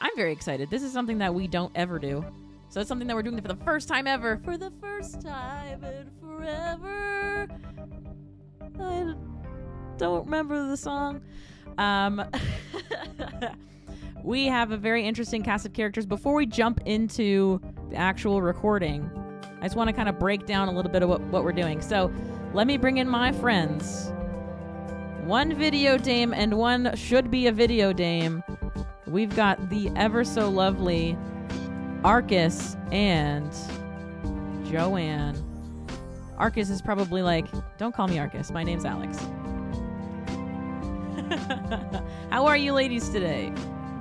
I'm very excited. This is something that we don't ever do. So it's something that we're doing for the first time ever. For the first time in forever. I don't remember the song. We have a very interesting cast of characters. Before we jump into the actual recording, I just want to kind of break down a little bit of what we're doing. So let me bring in my friends. One video dame and one should be a video dame. We've got the ever so lovely Arcus and Joanne. Arcus is probably like, don't call me Arcus. My name's Alex. How are you ladies today?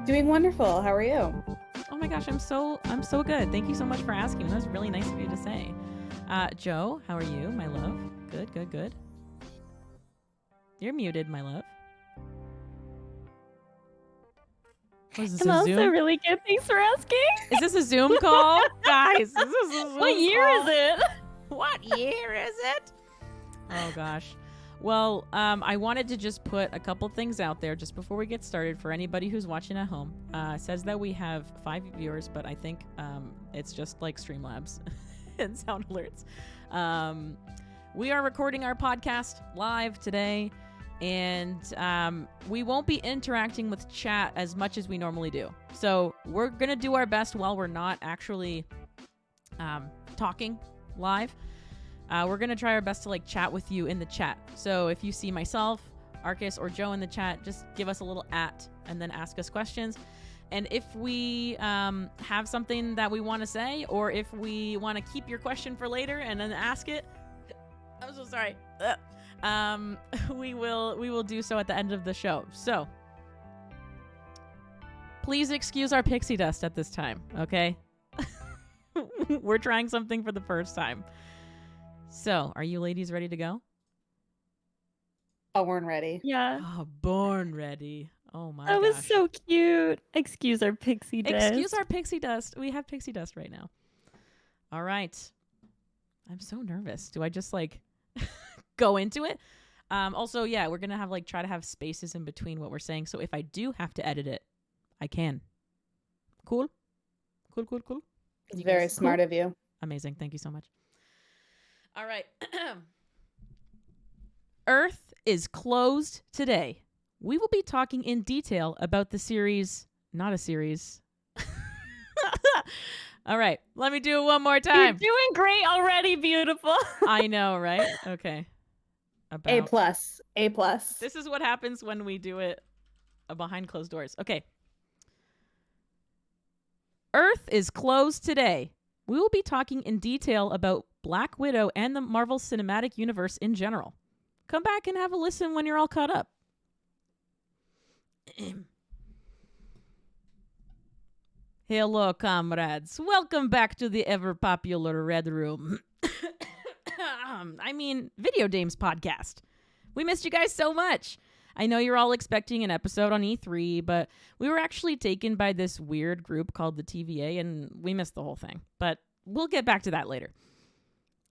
Doing wonderful. How are you? Oh my gosh, I'm so good. Thank you so much for asking. That was really nice of you to say. Joe, how are you, my love? Good. You're muted, my love. What is this, I'm a also Zoom? really good. Thanks for asking. Is this a Zoom call? Guys, is this a Zoom What year call? is it? What year is it? Oh gosh. Well, I wanted to just put a couple things out there just before we get started for anybody who's watching at home. Says that we have 5 viewers, but I think it's just like Streamlabs and sound alerts. We are recording our podcast live today, and we won't be interacting with chat as much as we normally do. So we're going to do our best while we're not actually talking live. We're going to try our best to like chat with you in the chat. So if you see myself, Arcus, or Joe in the chat, just give us a little @ and then ask us questions. And if we have something that we want to say, or if we want to keep your question for later and then ask it, I'm so sorry. We will do so at the end of the show. So please excuse our pixie dust at this time, okay? We're trying something for the first time. So, are you ladies ready to go? Born ready. Yeah. Oh, born ready. Oh my That was gosh. so cute. Excuse our pixie dust. Excuse our pixie dust. We have pixie dust right now. All right. I'm so nervous. Do I just like go into it? Also, yeah, we're going to have like try to have spaces in between what we're saying. So if I do have to edit it, I can. Cool? Cool. It's very smart of you. Amazing. Thank you so much. All right. Earth is closed today. We will be talking in detail about the series, not a series. All right. Let me do it one more time. You're doing great already, beautiful. I know, right? Okay. A+. This is what happens when we do it behind closed doors. Okay. Earth is closed today. We will be talking in detail about Black Widow and the Marvel Cinematic Universe in general. Come back and have a listen when you're all caught up. Hello, comrades. Welcome back to the ever-popular Red Room. Video Dames podcast. We missed you guys so much. I know you're all expecting an episode on E3, but we were actually taken by this weird group called the TVA, and we missed the whole thing. But we'll get back to that later.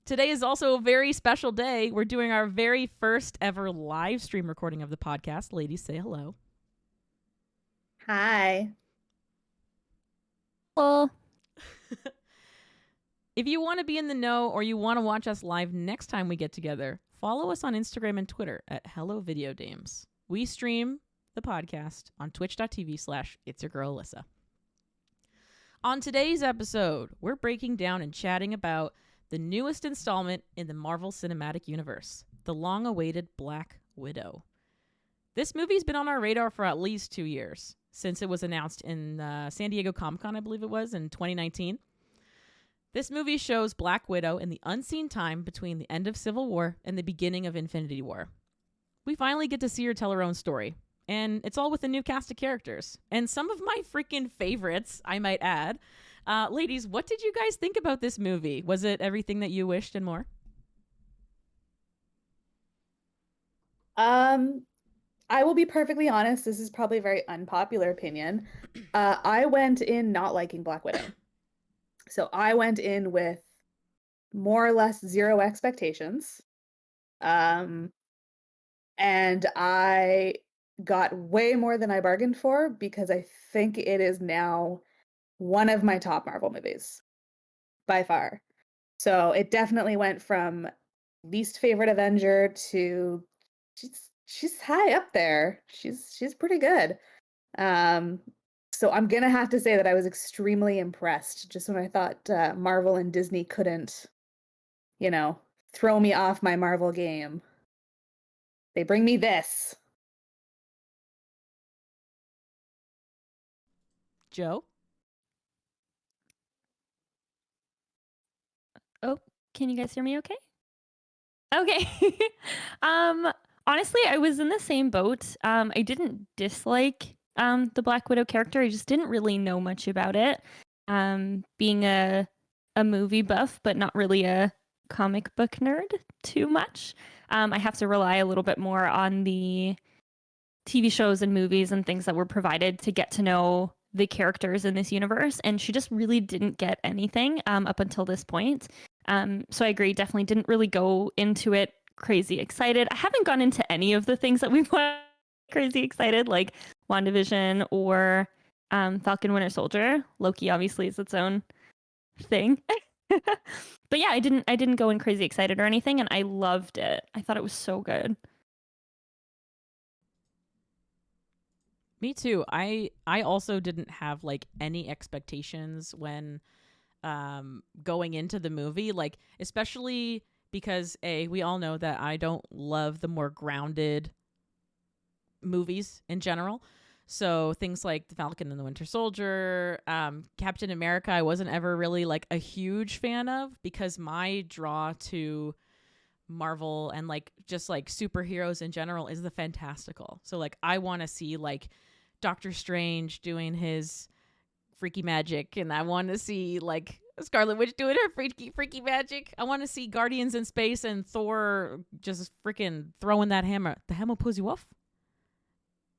Today is also a very special day. We're doing our very first ever live stream recording of the podcast. Ladies, say hello. Hi. Well, If you want to be in the know or you want to watch us live next time we get together, follow us on Instagram and Twitter at Hello Video Dames. We stream the podcast on twitch.tv/itsyourgirl Alyssa. On today's episode, we're breaking down and chatting about the newest installment in the Marvel Cinematic Universe, the long-awaited Black Widow. This movie's been on our radar for at least 2 years, since it was announced in San Diego Comic-Con, I believe it was, in 2019. This movie shows Black Widow in the unseen time between the end of Civil War and the beginning of Infinity War. We finally get to see her tell her own story, and it's all with a new cast of characters. And some of my freaking favorites, I might add. Ladies, what did you guys think about this movie? Was it everything that you wished and more? I will be perfectly honest. This is probably a very unpopular opinion. I went in not liking Black Widow. So I went in with more or less zero expectations. And I got way more than I bargained for because I think it is now one of my top Marvel movies by far. So it definitely went from least favorite Avenger to she's high up there. She's pretty good. Um, so I'm gonna have to say that I was extremely impressed just when I thought Marvel and Disney couldn't, you know, throw me off my Marvel game. They bring me this. Joe? Oh, can you guys hear me okay? Okay. um, Honestly, I was in the same boat. I didn't dislike the Black Widow character. I just didn't really know much about it. Being a movie buff, but not really a comic book nerd too much. I have to rely a little bit more on the TV shows and movies and things that were provided to get to know the characters in this universe. And she just really didn't get anything up until this point. So I agree, definitely didn't really go into it crazy excited. I haven't gone into any of the things that we've watched crazy excited, like WandaVision or Falcon Winter Soldier. Loki obviously is its own thing. But yeah, I didn't go in crazy excited or anything, and I loved it. I thought it was so good. Me too. I also didn't have like any expectations when going into the movie, like especially because we all know that I don't love the more grounded movies in general. So things like The Falcon and the Winter Soldier, Captain America, I wasn't ever really like a huge fan of because my draw to Marvel and like just like superheroes in general is the fantastical. So like I want to see like Doctor Strange doing his freaky magic, and I want to see like Scarlet Witch doing her freaky magic. I want to see Guardians in space and Thor just freaking throwing that hammer. The hammer pulls you off.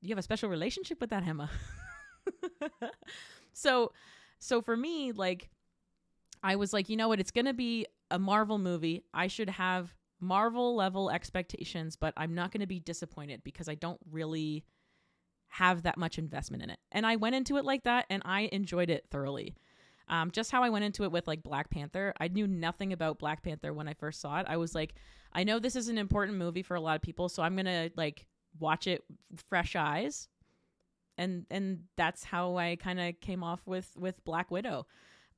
You have a special relationship with that hammer. so for me, like I was like, you know what? It's gonna be a Marvel movie. I should have Marvel level expectations, but I'm not gonna be disappointed because I don't really have that much investment in it. And I went into it like that, and I enjoyed it thoroughly. Just how I went into it with like Black Panther. I knew nothing about Black Panther when I first saw it. I was like, I know this is an important movie for a lot of people, so I'm gonna like watch it fresh eyes. And that's how I kind of came off with Black Widow.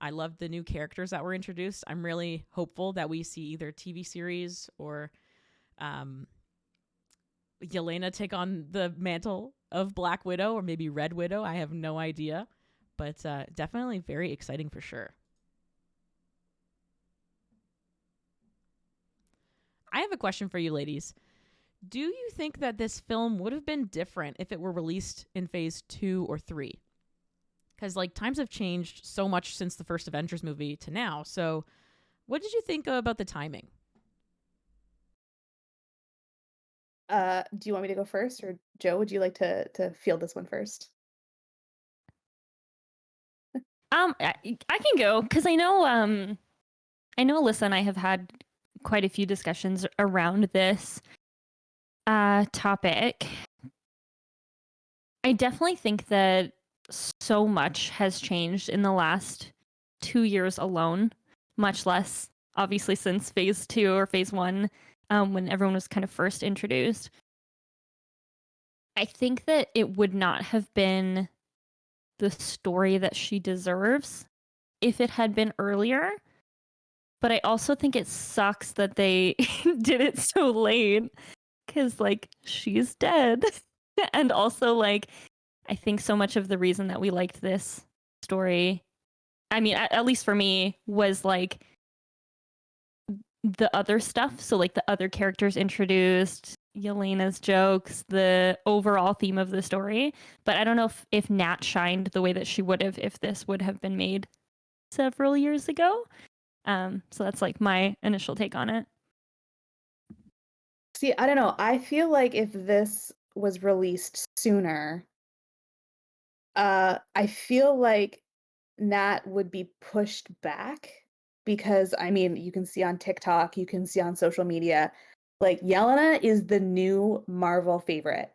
I love the new characters that were introduced. I'm really hopeful that we see either TV series or Yelena take on the mantle of Black Widow or maybe Red Widow. I have no idea, but definitely very exciting for sure. I have a question for you ladies. Do you think that this film would have been different if it were released in phase 2 or 3? Because like times have changed so much since the first Avengers movie to now. So what did you think about the timing? Do you want me to go first, or Joe, would you like to field this one first? I can go because I know Alyssa and I have had quite a few discussions around this topic. I definitely think that so much has changed in the last 2 years alone, much less obviously since phase 2 or phase 1, when everyone was kind of first introduced. I think that it would not have been the story that she deserves if it had been earlier. But I also think it sucks that they did it so late because, like, she's dead. And also, like, I think so much of the reason that we liked this story, I mean, at least for me, was like the other stuff. So, like, the other characters introduced, Yelena's jokes, the overall theme of the story. But I don't know if Nat shined the way that she would have if this would have been made several years ago. So that's like my initial take on it. See, I don't know. I feel like if this was released sooner, I feel like Nat would be pushed back because I mean, you can see on TikTok, you can see on social media, like Yelena is the new Marvel favorite.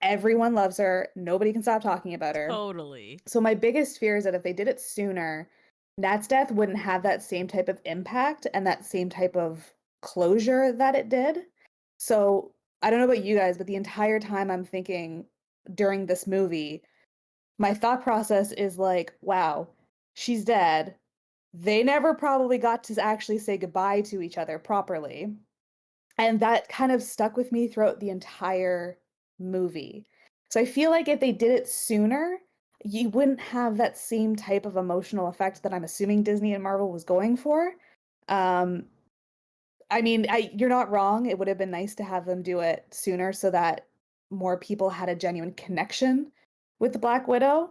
Everyone loves her. Nobody can stop talking about her. Totally. So my biggest fear is that if they did it sooner, Nat's death wouldn't have that same type of impact and that same type of closure that it did. So I don't know about you guys, but the entire time I'm thinking during this movie, my thought process is like, wow, she's dead. They never probably got to actually say goodbye to each other properly. And that kind of stuck with me throughout the entire movie. So I feel like if they did it sooner, you wouldn't have that same type of emotional effect that I'm assuming Disney and Marvel was going for. Um, I mean, you're not wrong. It would have been nice to have them do it sooner so that more people had a genuine connection with the Black Widow.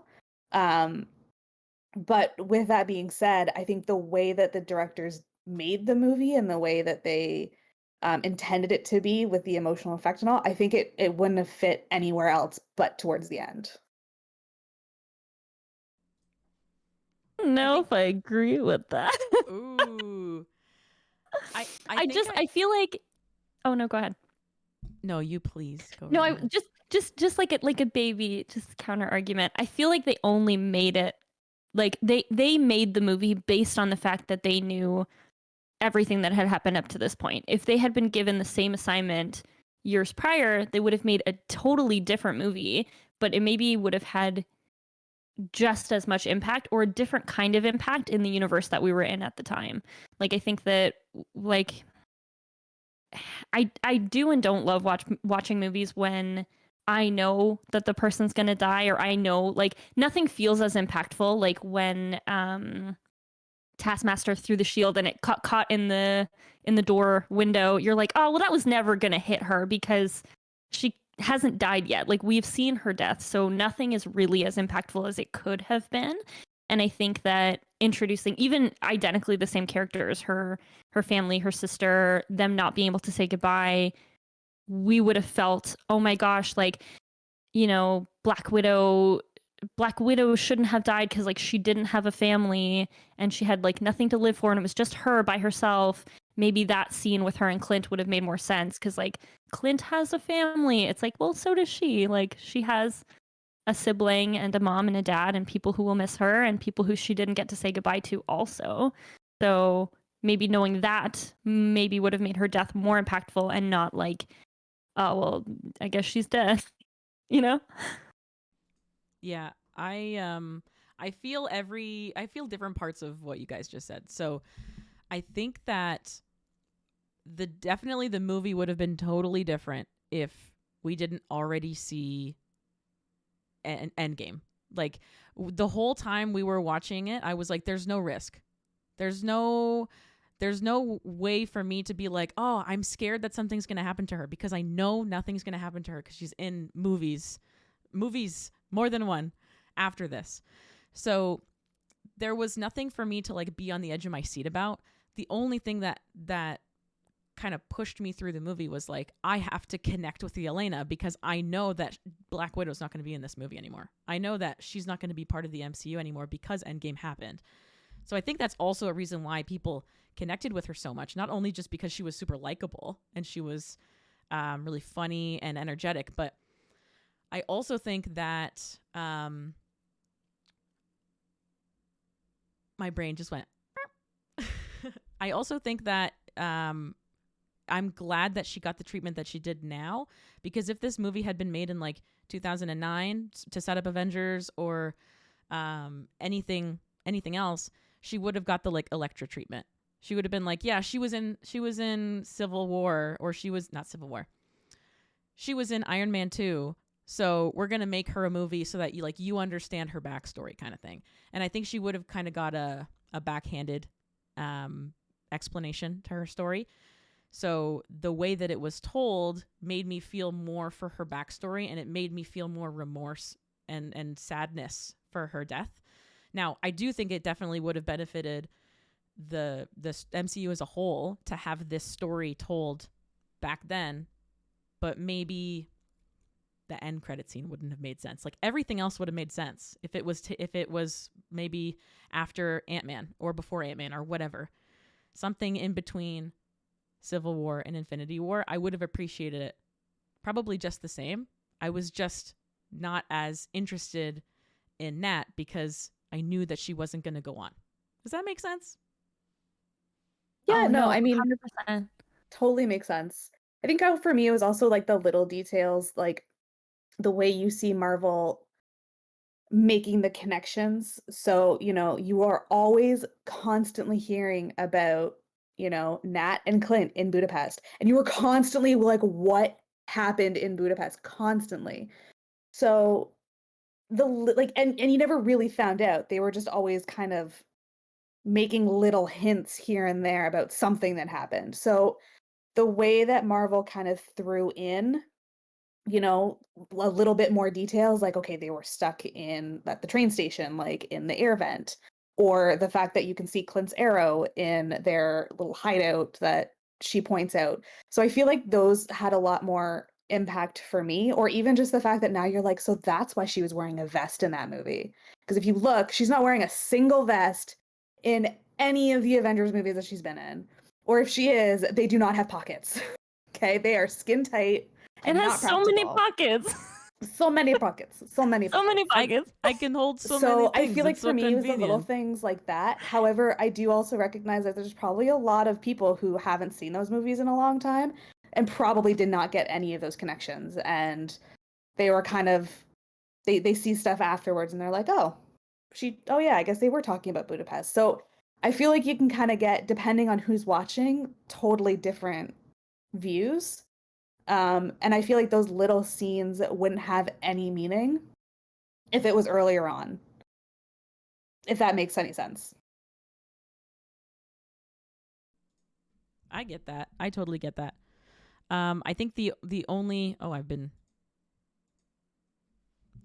Um, but with that being said, I think the way that the directors made the movie and the way that they intended it to be with the emotional effect and all, I think it wouldn't have fit anywhere else but towards the end. I don't know if I agree with that. Ooh. I feel like. Oh no, go ahead. No, you please go. No, right I just like a baby, just counter argument. I feel like they only made it like they made the movie based on the fact that they knew everything that had happened up to this point. If they had been given the same assignment years prior, they would have made a totally different movie, but it maybe would have had just as much impact or a different kind of impact in the universe that we were in at the time. Like I think that like I do and don't love watching movies when I know that the person's gonna die, or I know like nothing feels as impactful like when Taskmaster threw the shield and it caught in the door window. You're like, oh well, that was never gonna hit her because she hasn't died yet. Like we've seen her death, so nothing is really as impactful as it could have been. And I think that introducing even identically the same characters, her family, her sister, them not being able to say goodbye, we would have felt, oh my gosh, like, you know, Black Widow shouldn't have died because like she didn't have a family and she had like nothing to live for and it was just her by herself. Maybe that scene with her and Clint would have made more sense because like Clint has a family. It's like, well, so does she. Like she has a sibling and a mom and a dad and people who will miss her and people who she didn't get to say goodbye to also. So maybe knowing that maybe would have made her death more impactful and not like, oh, well, I guess she's dead, you know? Yeah, I feel different parts of what you guys just said. So I think that definitely the movie would have been totally different if we didn't already see an Endgame. Like the whole time we were watching it, I was like, there's no risk. There's no way for me to be like, oh, I'm scared that something's going to happen to her because I know nothing's going to happen to her because she's in movies, more than one after this. So there was nothing for me to like be on the edge of my seat about. The only thing that kind of pushed me through the movie was like, I have to connect with Yelena because I know that Black Widow's not going to be in this movie anymore. I know that she's not going to be part of the MCU anymore because Endgame happened. So I think that's also a reason why people connected with her so much, not only just because she was super likable and she was really funny and energetic, but I also think that my brain just went. I also think that I'm glad that she got the treatment that she did now, because if this movie had been made in like 2009 to set up Avengers or anything else, she would have got the like Elektra treatment. She would have been like, yeah, she was in Civil War, or she was not Civil War. She was in Iron Man 2. So we're going to make her a movie so that you understand her backstory kind of thing. And I think she would have kind of got a backhanded explanation to her story. So the way that it was told made me feel more for her backstory, and it made me feel more remorse and sadness for her death. Now, I do think it definitely would have benefited the MCU as a whole to have this story told back then, but maybe the end credit scene wouldn't have made sense. Like everything else would have made sense if it was maybe after Ant-Man or before Ant-Man or whatever. Something in between Civil War and Infinity War, I would have appreciated it probably just the same. I was just not as interested in Nat because I knew that she wasn't going to go on. Does that make sense? Yeah, Oh, no, no, I mean, 100%. totally makes sense. I think for me, it was also like the little details, like the way you see Marvel making the connections. So, you are always constantly hearing about, Nat and Clint in Budapest. And you were constantly like, what happened in Budapest? Constantly. So and you never really found out. They were just always kind of making little hints here and there about something that happened. So the way that Marvel kind of threw in, a little bit more details, like, okay, they were stuck at the train station, like in the air vent, or the fact that you can see Clint's arrow in their little hideout that she points out. So I feel like those had a lot more impact for me, or even just the fact that now you're like, so that's why she was wearing a vest in that movie. Because if you look, she's not wearing a single vest in any of the Avengers movies that she's been in. Or if she is, they do not have pockets. Okay, they are skin tight. It And has not so many practical. pockets. So many pockets. So many So many pockets. pockets. I can hold so many So things. I feel like It's for so me, it was the little convenient. things like that. However, I do also recognize that there's probably a lot of people who haven't seen those movies in a long time and probably did not get any of those connections. And they were kind of, they see stuff afterwards and they're like, oh yeah, I guess they were talking about Budapest. So I feel like you can kind of get, depending on who's watching, totally different views. And I feel like those little scenes wouldn't have any meaning if it was earlier on. If that makes any sense. I get that. I totally get that. I think the only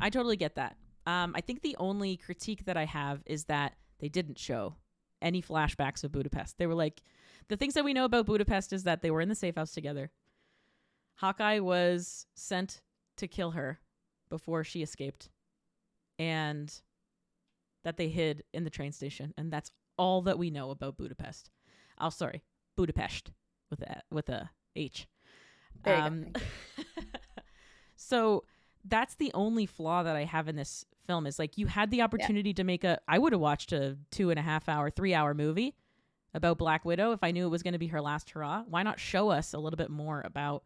I totally get that. I think the only critique that I have is that they didn't show any flashbacks of Budapest. They were like, the things that we know about Budapest is that they were in the safe house together. Hawkeye was sent to kill her before she escaped, and that they hid in the train station, and that's all that we know about Budapest. Oh, sorry, Budapest with a H. There you go. So that's the only flaw that I have in this film is like you had the opportunity to make I would have watched a 2.5 hour, 3 hour movie about Black Widow if I knew it was going to be her last hurrah. Why not show us a little bit more about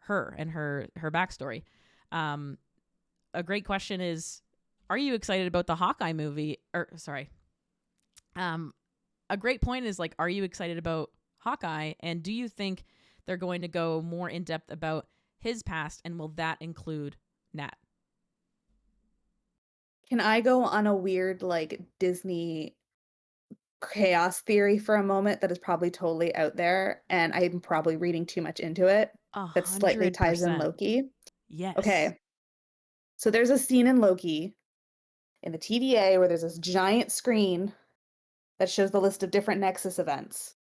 her and her backstory? A great question is, are you excited about the Hawkeye movie? A great point is like, are you excited about Hawkeye? And do you think they're going to go more in depth about his past? And will that include Nat? Can I go on a weird like Disney chaos theory for a moment that is probably totally out there and I'm probably reading too much into it? That slightly ties in 100%. Loki. Yes. Okay. So there's a scene in Loki in the TVA where there's this giant screen that shows the list of different Nexus events.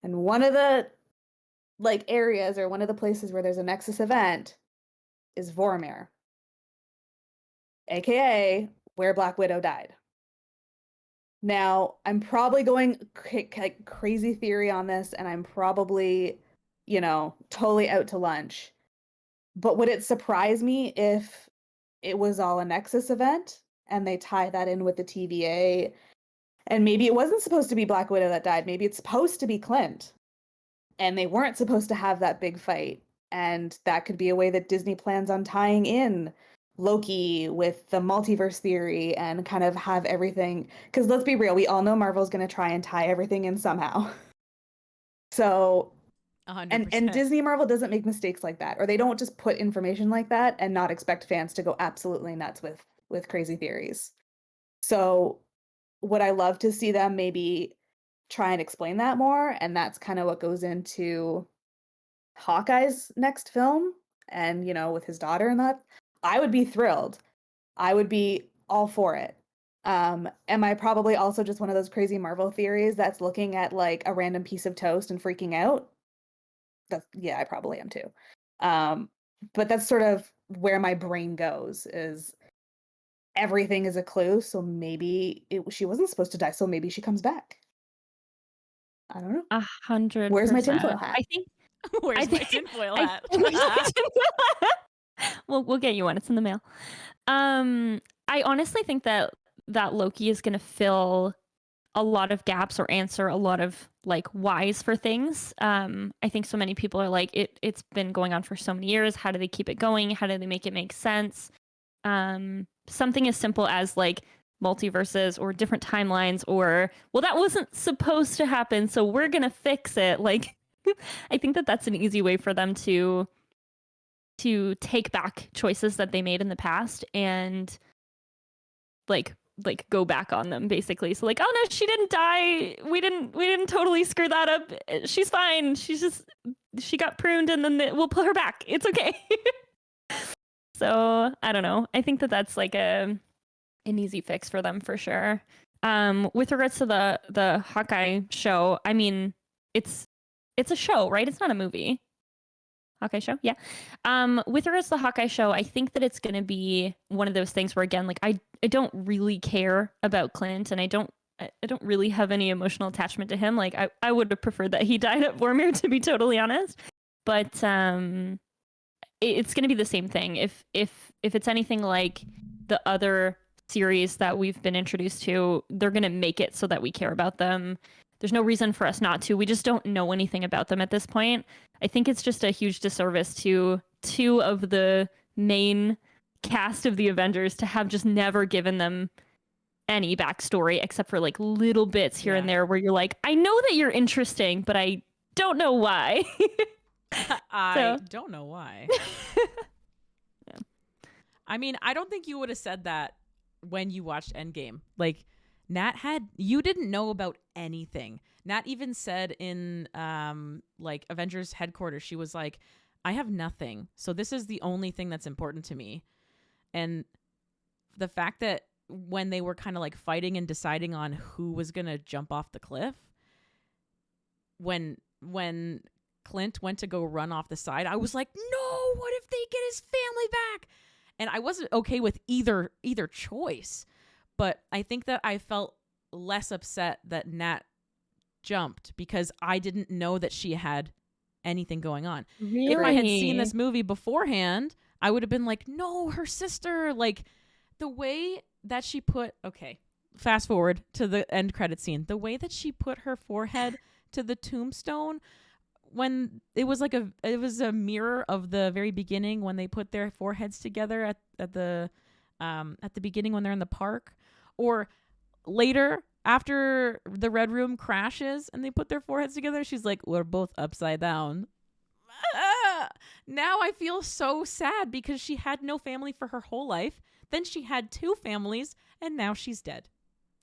And one of the like areas or one of the places where there's a Nexus event is Vormir, aka where Black Widow died. Now, I'm probably going crazy theory on this, and I'm probably, totally out to lunch. But would it surprise me if it was all a Nexus event and they tie that in with the TVA? And maybe it wasn't supposed to be Black Widow that died. Maybe it's supposed to be Clint. And they weren't supposed to have that big fight. And that could be a way that Disney plans on tying in Loki with the multiverse theory and kind of have everything. Because let's be real, we all know Marvel's going to try and tie everything in somehow. So, 100%. and Disney Marvel doesn't make mistakes like that, or they don't just put information like that and not expect fans to go absolutely nuts with crazy theories. So, would I love to see them maybe try and explain that more? And that's kind of what goes into Hawkeye's next film, and with his daughter and that. I would be thrilled. I would be all for it. Am I probably also just one of those crazy Marvel theories that's looking at like a random piece of toast and freaking out? Yeah, I probably am too. But that's sort of where my brain goes, is everything is a clue. So maybe she wasn't supposed to die. So maybe she comes back. I don't know. 100%. Where's my tinfoil hat? I think Where's my tinfoil hat? We'll get you one. It's in the mail. I honestly think that Loki is going to fill a lot of gaps or answer a lot of like whys for things. I think so many people are like, it's been going on for so many years. How do they keep it going? How do they make it make sense? Something as simple as like multiverses or different timelines, or well, that wasn't supposed to happen, so we're gonna fix it. Like, I think that that's an easy way for them to take back choices that they made in the past and like go back on them basically. So like, oh no, she didn't die. We didn't totally screw that up. She's fine. She got pruned and then we'll put her back. It's okay. So I don't know. I think that that's like an easy fix for them for sure. With regards to the Hawkeye show, I mean, it's a show, right? It's not a movie. Hawkeye show, yeah. With regards to the Hawkeye show, I think that it's gonna be one of those things where again, like I don't really care about Clint, and I don't really have any emotional attachment to him. Like I would have preferred that he died at Vormir, to be totally honest. But it's gonna be the same thing. If it's anything like the other series that we've been introduced to, they're gonna make it so that we care about them. There's no reason for us not to. We just don't know anything about them at this point. I think it's just a huge disservice to two of the main cast of the Avengers to have just never given them any backstory except for like little bits here and there where you're like, I know that you're interesting, but I don't know why. I don't know why. Yeah. I mean, I don't think you would have said that when you watched Endgame. Like, you didn't know about anything. Nat even said in like Avengers headquarters, she was like, I have nothing. So this is the only thing that's important to me. And the fact that when they were kind of like fighting and deciding on who was going to jump off the cliff, when Clint went to go run off the side, I was like, no, what if they get his family back? And I wasn't okay with either choice. But I think that I felt less upset that Nat jumped because I didn't know that she had anything going on. Really? If I had seen this movie beforehand, I would have been like, no, her sister. Like, the way that she fast forward to the end credit scene. The way that she put her forehead to the tombstone, when it was a mirror of the very beginning when they put their foreheads together at the beginning when they're in the park. Or later, after the Red Room crashes and they put their foreheads together, she's like, we're both upside down. Now I feel so sad because she had no family for her whole life. Then she had two families, and now she's dead.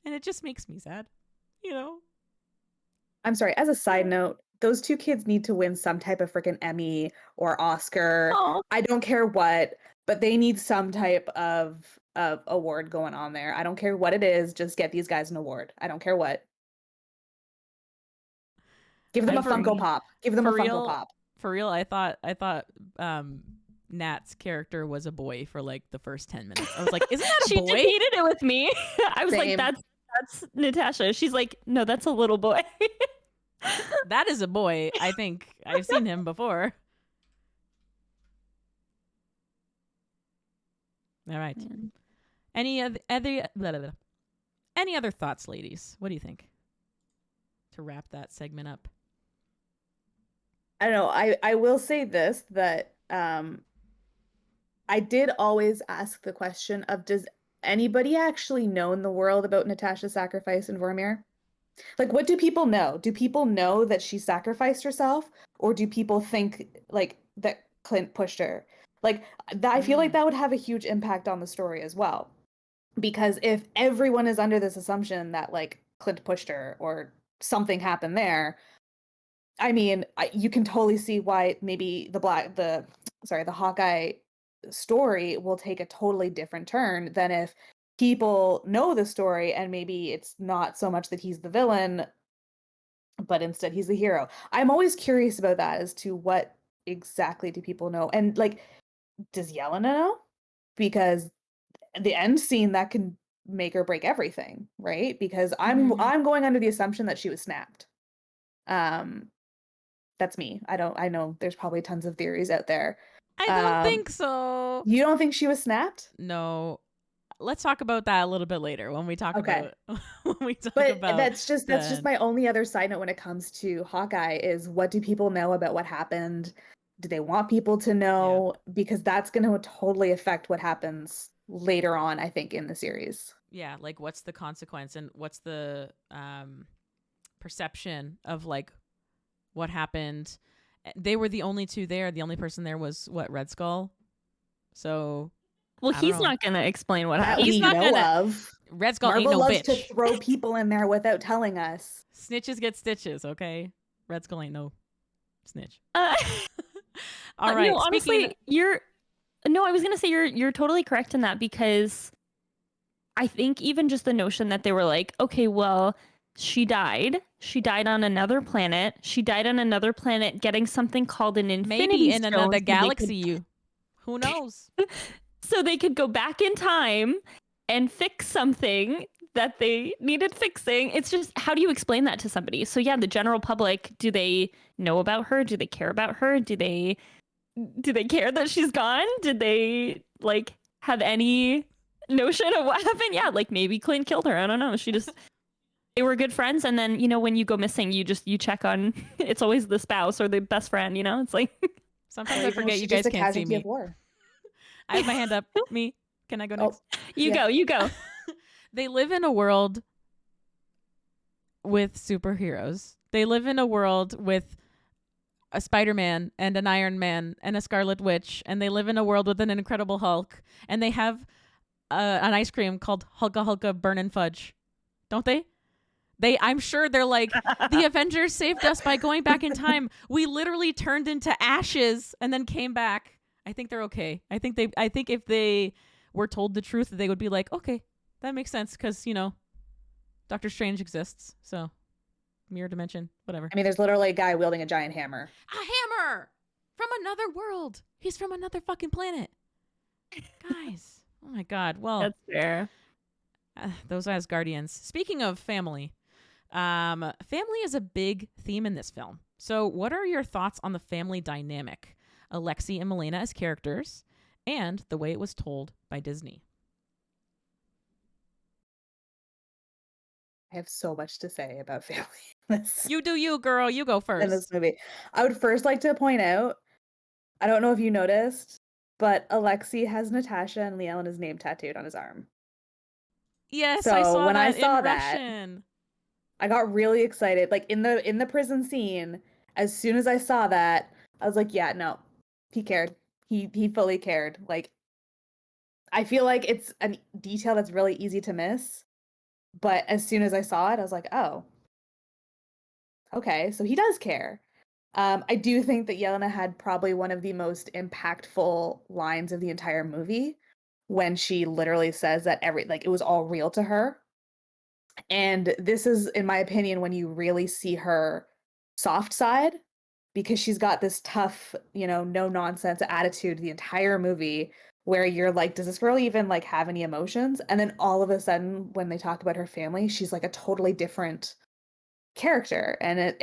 And it just makes me sad, you know? I'm sorry, as a side note, those two kids need to win some type of freaking Emmy or Oscar. Aww. I don't care what, but they need some type of award going on there. I don't care what it is, just get these guys an award. I don't care what. Give them a Funko Pop. Give them a Funko Pop. For real, I thought Nat's character was a boy for like the first 10 minutes. I was like, isn't that a she boy? She debated it with me. I was Same. like, that's Natasha. She's like, no, that's a little boy. That is a boy. I think I've seen him before. All right. Man. Any other thoughts, ladies? What do you think? To wrap that segment up. I don't know. I will say this, that I did always ask the question of, does anybody actually know in the world about Natasha's sacrifice in Vormir? Like, what do people know? Do people know that she sacrificed herself? Or do people think, like, that Clint pushed her? Like, I feel like that would have a huge impact on the story as well. Because if everyone is under this assumption that, like, Clint pushed her or something happened there, I mean, you can totally see why maybe the Hawkeye story will take a totally different turn than if people know the story and maybe it's not so much that he's the villain, but instead he's the hero. I'm always curious about that, as to what exactly do people know. And like, does Yelena know? Because the end scene, that can make or break everything, right? Because I'm going under the assumption that she was snapped. That's me. I know there's probably tons of theories out there. I don't think so. You don't think she was snapped? No. Let's talk about that a little bit later when we talk Okay. about But about that's just the- my only other side note when it comes to Hawkeye is what do people know about what happened? Do they want people to know? Because that's going to totally affect what happens later on, I think, in the series. yeah, like what's the consequence and what's the perception of like what happened. They were the only two there. The only person there was what, Red Skull. So Well, I don't he's know. not going to explain what That happened. He's we not know gonna- of. Red Skull Marvel ain't no loves bitch. to throw people in there without telling us. Snitches get stitches, okay? Red Skull ain't no snitch. Uh, All right. No, honestly, I was going to say you're totally correct in that, because I think even just the notion that they were like, okay, well, she died. She died on another planet. She died on another planet getting something called an Infinity maybe in Stone, another so they galaxy, who knows? so they could go back in time and fix something that they needed fixing. It's just, how do you explain that to somebody? So yeah, the general public, do they know about her? Do they care about her? Do they care that she's gone? Did they like have any notion of what happened? Yeah, like maybe Clint killed her. I don't know. They were good friends, and then, you know, when you go missing, you check on it's always the spouse or the best friend, you know? It's like Sometimes Or I even forget she's you guys just a can't see casualty me. of war. I have my hand up. Me. Can I go next? you go. They live in a world with superheroes. They live in a world with a Spider-Man and an Iron Man and a Scarlet Witch, and they live in a world with an Incredible Hulk, and they have an ice cream called Hulka Hulka Burnin' Fudge. Don't they? I'm sure they're like, the Avengers saved us by going back in time. We literally turned into ashes and then came back. I think they're okay. I think if they were told the truth, they would be like, okay, that makes sense, because, you know, Doctor Strange exists. So, mirror dimension, whatever. I mean, there's literally a guy wielding a giant hammer. A hammer from another world. He's from another fucking planet. Guys, oh my God. Well, That's fair. those Asgardians. Speaking of family, family is a big theme in this film. So what are your thoughts on the family dynamic? Alexi and Yelena as characters, and the way it was told by Disney. I have so much to say about family in this, You do you, girl. You go in first. this movie. I would first like to point out, I don't know if you noticed, but Alexi has Natasha and Yelena's name tattooed on his arm. Yes, I So saw when that I saw in that, Russian. I got really excited. Like in the prison scene, as soon as I saw that, I was like, yeah, no. He cared. He fully cared. Like, I feel like it's a detail that's really easy to miss, but as soon as I saw it, I was like, oh, okay, so he does care. I do think that Yelena had probably one of the most impactful lines of the entire movie when she literally says that it was all real to her. And this is, in my opinion, when you really see her soft side, because she's got this tough, no nonsense attitude the entire movie, where you're like, does this girl even like have any emotions? And then all of a sudden, when they talk about her family, she's like a totally different character. And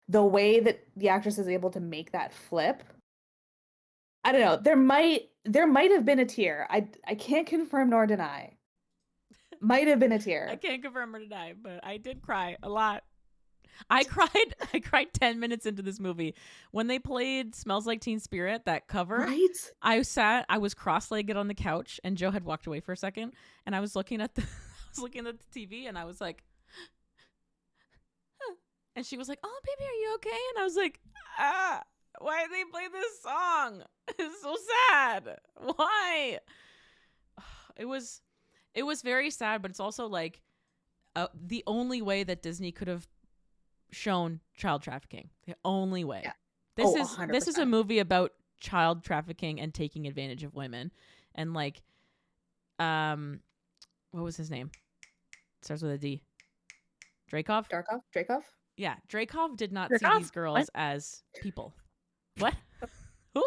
the way that the actress is able to make that flip, I don't know, there might have been a tear. I can't confirm nor deny. Might have been a tear. I can't confirm or deny, but I did cry a lot. I cried 10 minutes into this movie. When they played Smells Like Teen Spirit, that cover, Right? I was cross-legged on the couch, and Joe had walked away for a second, and I was looking at the TV, and I was like, huh. And she was like, "Oh, baby, are you okay?" And I was like, why did they play this song? It's so sad. Why? It was very sad, but it's also like the only way that Disney could have shown child trafficking. The only way. Yeah. This is a 100%. movie about child trafficking and taking advantage of women. And like, what was his name? Starts with a D. Dreykov? Dreykov? Yeah, Dreykov did not see Dreykov? these girls What? as people. What? Who?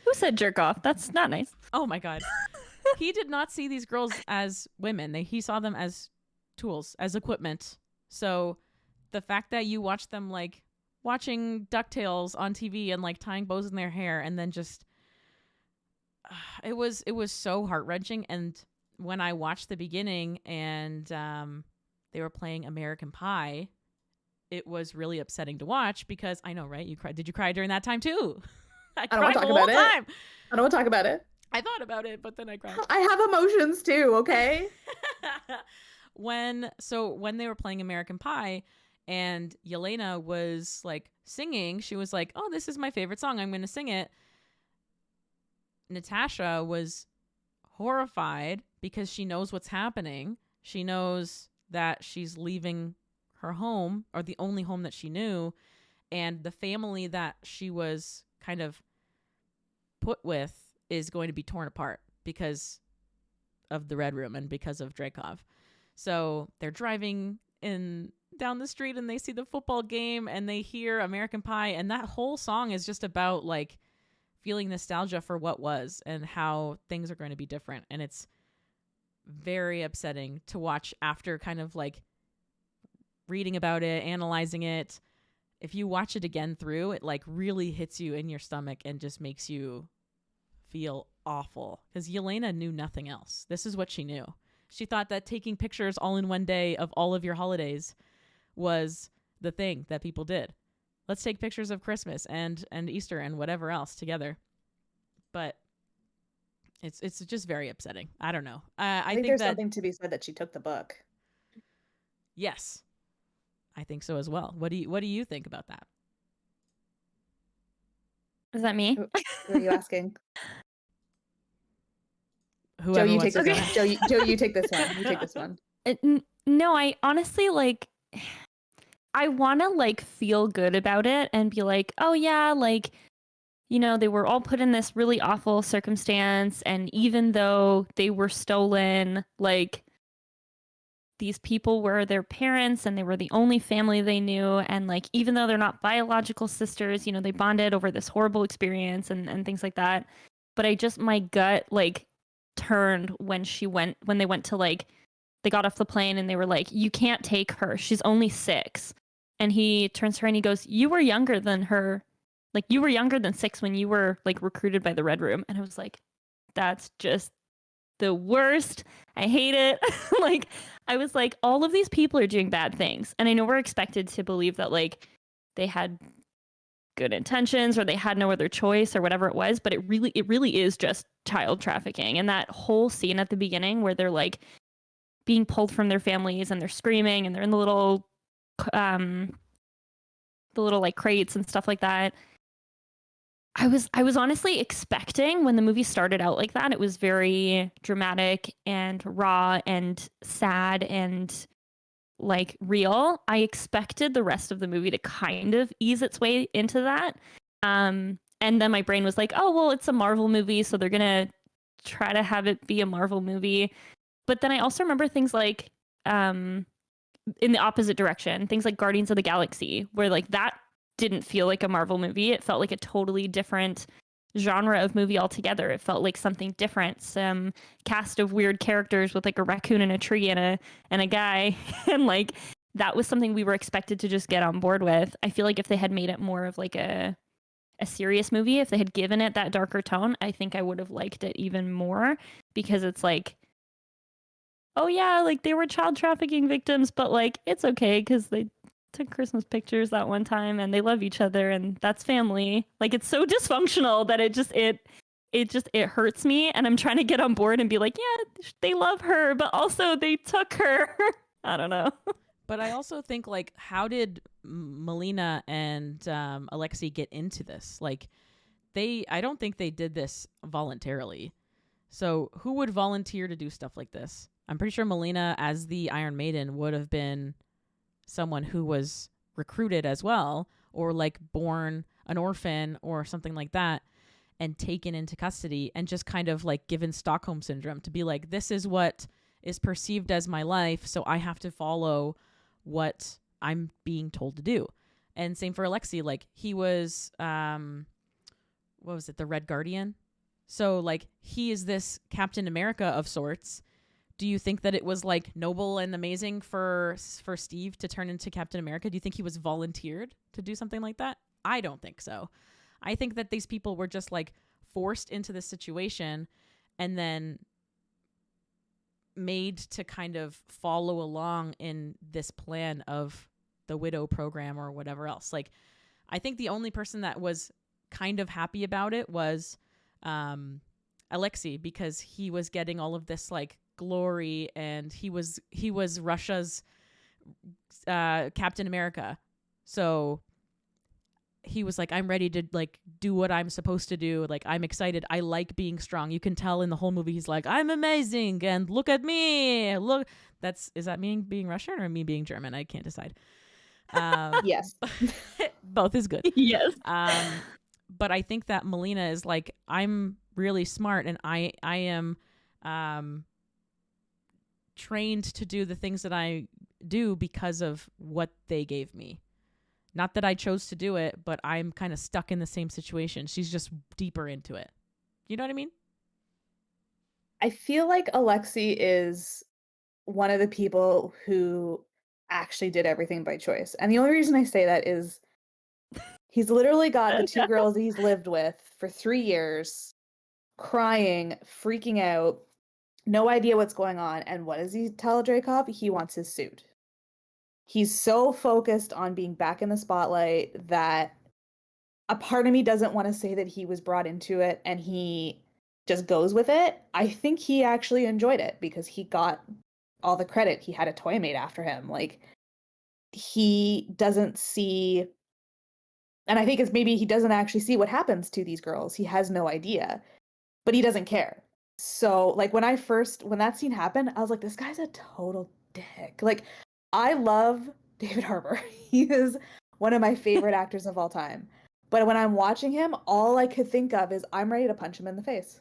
Who said jerk off? That's not nice. Oh my God. He did not see these girls as women. He saw them as tools, as equipment. So the fact that you watch them like watching DuckTales on TV and like tying bows in their hair and then just it was so heart-wrenching. And when I watched the beginning and they were playing American Pie, it was really upsetting to watch because I know, right? You cried. Did you cry during that time too? I don't want cried to the talk whole about it. time. I don't want to talk about it. I thought about it, but then I cried. I have emotions too, okay? when they were playing American Pie and Yelena was like singing, she was like, "Oh, this is my favorite song. I'm going to sing it." Natasha was horrified because she knows what's happening. She knows that she's leaving her home, or the only home that she knew, and the family that she was kind of put with is going to be torn apart because of the Red Room and because of Dreykov. So they're driving down the street and they see the football game and they hear American Pie, and that whole song is just about like feeling nostalgia for what was and how things are going to be different. And it's very upsetting to watch after kind of like reading about it, analyzing it. If you watch it again through, it like really hits you in your stomach and just makes you feel awful because Yelena knew nothing else. This is what she knew. She thought that taking pictures all in one day of all of your holidays was the thing that people did. Let's take pictures of Christmas and Easter and whatever else together. But it's just very upsetting. I don't know. I think there's that, something to be said that she took the book. Yes, I think so as well. What do you think about that? Is that me? Who are you asking? Whoever Joe, you take wants this to one. go. Joe, you take this one. You take this one. No, I honestly like. I want to like feel good about it and be like, oh yeah, like, you know, they were all put in this really awful circumstance, and even though they were stolen, like, these people were their parents and they were the only family they knew, and like, even though they're not biological sisters, you know, they bonded over this horrible experience and things like that. But my gut like turned when they went to like, they got off the plane and they were like, you can't take her, she's only 6. And he turns to her and he goes, you were younger than her. Like, you were younger than 6 when you were like recruited by the Red Room. And I was like, that's just the worst. I hate it. Like, I was like, all of these people are doing bad things. And I know we're expected to believe that like they had good intentions or they had no other choice or whatever it was. But it really is just child trafficking. And that whole scene at the beginning where they're like being pulled from their families and they're screaming and they're in the little like crates and stuff like that. I was honestly expecting, when the movie started out like that, it was very dramatic and raw and sad and like real. I expected the rest of the movie to kind of ease its way into that. And then my brain was like, oh, well, it's a Marvel movie, so they're going to try to have it be a Marvel movie. But then I also remember things like in the opposite direction, things like Guardians of the Galaxy, where like that didn't feel like a Marvel movie. It felt like a totally different genre of movie altogether. It felt like something different, some cast of weird characters with like a raccoon and a tree and a guy. And like, that was something we were expected to just get on board with. I feel like if they had made it more of like a serious movie, if they had given it that darker tone, I think I would have liked it even more, because it's like, oh yeah, like they were child trafficking victims, but like it's okay because they took Christmas pictures that one time and they love each other and that's family. Like, it's so dysfunctional that it hurts me, and I'm trying to get on board and be like, yeah, they love her, but also they took her. I don't know. But I also think, like, how did Melina and Alexi get into this? Like, I don't think they did this voluntarily. So who would volunteer to do stuff like this? I'm pretty sure Melina, as the Iron Maiden, would have been someone who was recruited as well, or like born an orphan or something like that, and taken into custody and just kind of like given Stockholm syndrome to be like, this is what is perceived as my life, so I have to follow what I'm being told to do. And same for Alexi. Like, he was what was it, the Red Guardian? So like, he is this Captain America of sorts. Do you think that it was like noble and amazing for Steve to turn into Captain America? Do you think he was volunteered to do something like that? I don't think so. I think that these people were just like forced into the situation and then made to kind of follow along in this plan of the widow program or whatever else. Like, I think the only person that was kind of happy about it was Alexi, because he was getting all of this like glory, and he was Russia's Captain America. So he was like, I'm ready to like do what I'm supposed to do. Like, I'm excited. I like being strong. You can tell in the whole movie he's like, I'm amazing and look at me. Look, is that me being Russian or me being German? I can't decide. Yes. Both is good. Yes. But I think that Melina is like, I'm really smart, and I am trained to do the things that I do because of what they gave me. Not that I chose to do it, but I'm kind of stuck in the same situation. She's just deeper into it. You know what I mean? I feel like Alexi is one of the people who actually did everything by choice. And the only reason I say that is he's literally got the two girls he's lived with for 3 years, crying, freaking out, no idea what's going on. And what does he tell Dreykov? He wants his suit. He's so focused on being back in the spotlight that a part of me doesn't want to say that he was brought into it and he just goes with it. I think he actually enjoyed it because he got all the credit. He had a toy made after him. Like, he doesn't see, and I think it's maybe he doesn't actually see what happens to these girls. He has no idea, but he doesn't care. So like when that scene happened, I was like, this guy's a total dick. Like, I love David Harbour. He is one of my favorite actors of all time. But when I'm watching him, all I could think of is I'm ready to punch him in the face.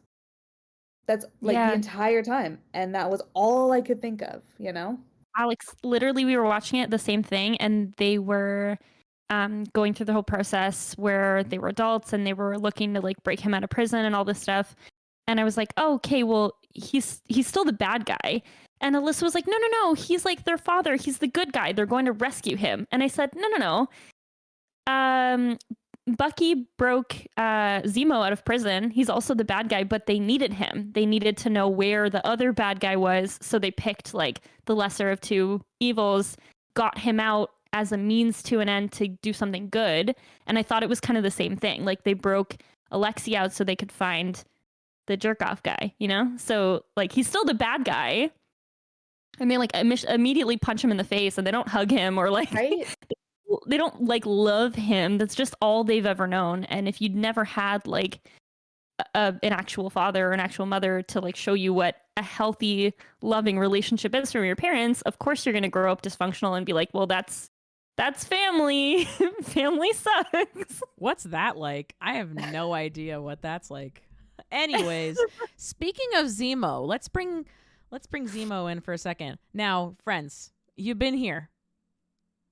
That's like the entire time. And that was all I could think of, you know? Alex, literally, we were watching it, the same thing, and they were going through the whole process where they were adults and they were looking to like break him out of prison and all this stuff. And I was like, oh, okay, well, he's still the bad guy. And Alyssa was like, no, he's like their father. He's the good guy. They're going to rescue him. And I said, no. Bucky broke Zemo out of prison. He's also the bad guy, but they needed him. They needed to know where the other bad guy was. So they picked like the lesser of two evils, got him out as a means to an end to do something good. And I thought it was kind of the same thing. Like, they broke Alexi out so they could find the jerk off guy, you know? So like, he's still the bad guy. I mean, like, immediately punch him in the face, and they don't hug him or like, Right? they don't like love him. That's just all they've ever known. And if you'd never had like an actual father or an actual mother to like show you what a healthy, loving relationship is from your parents, of course you're going to grow up dysfunctional and be like, well, that's family. Family sucks. What's that like? I have no idea what that's like. Anyways, speaking of Zemo, let's bring Zemo in for a second. Now, friends, you've been here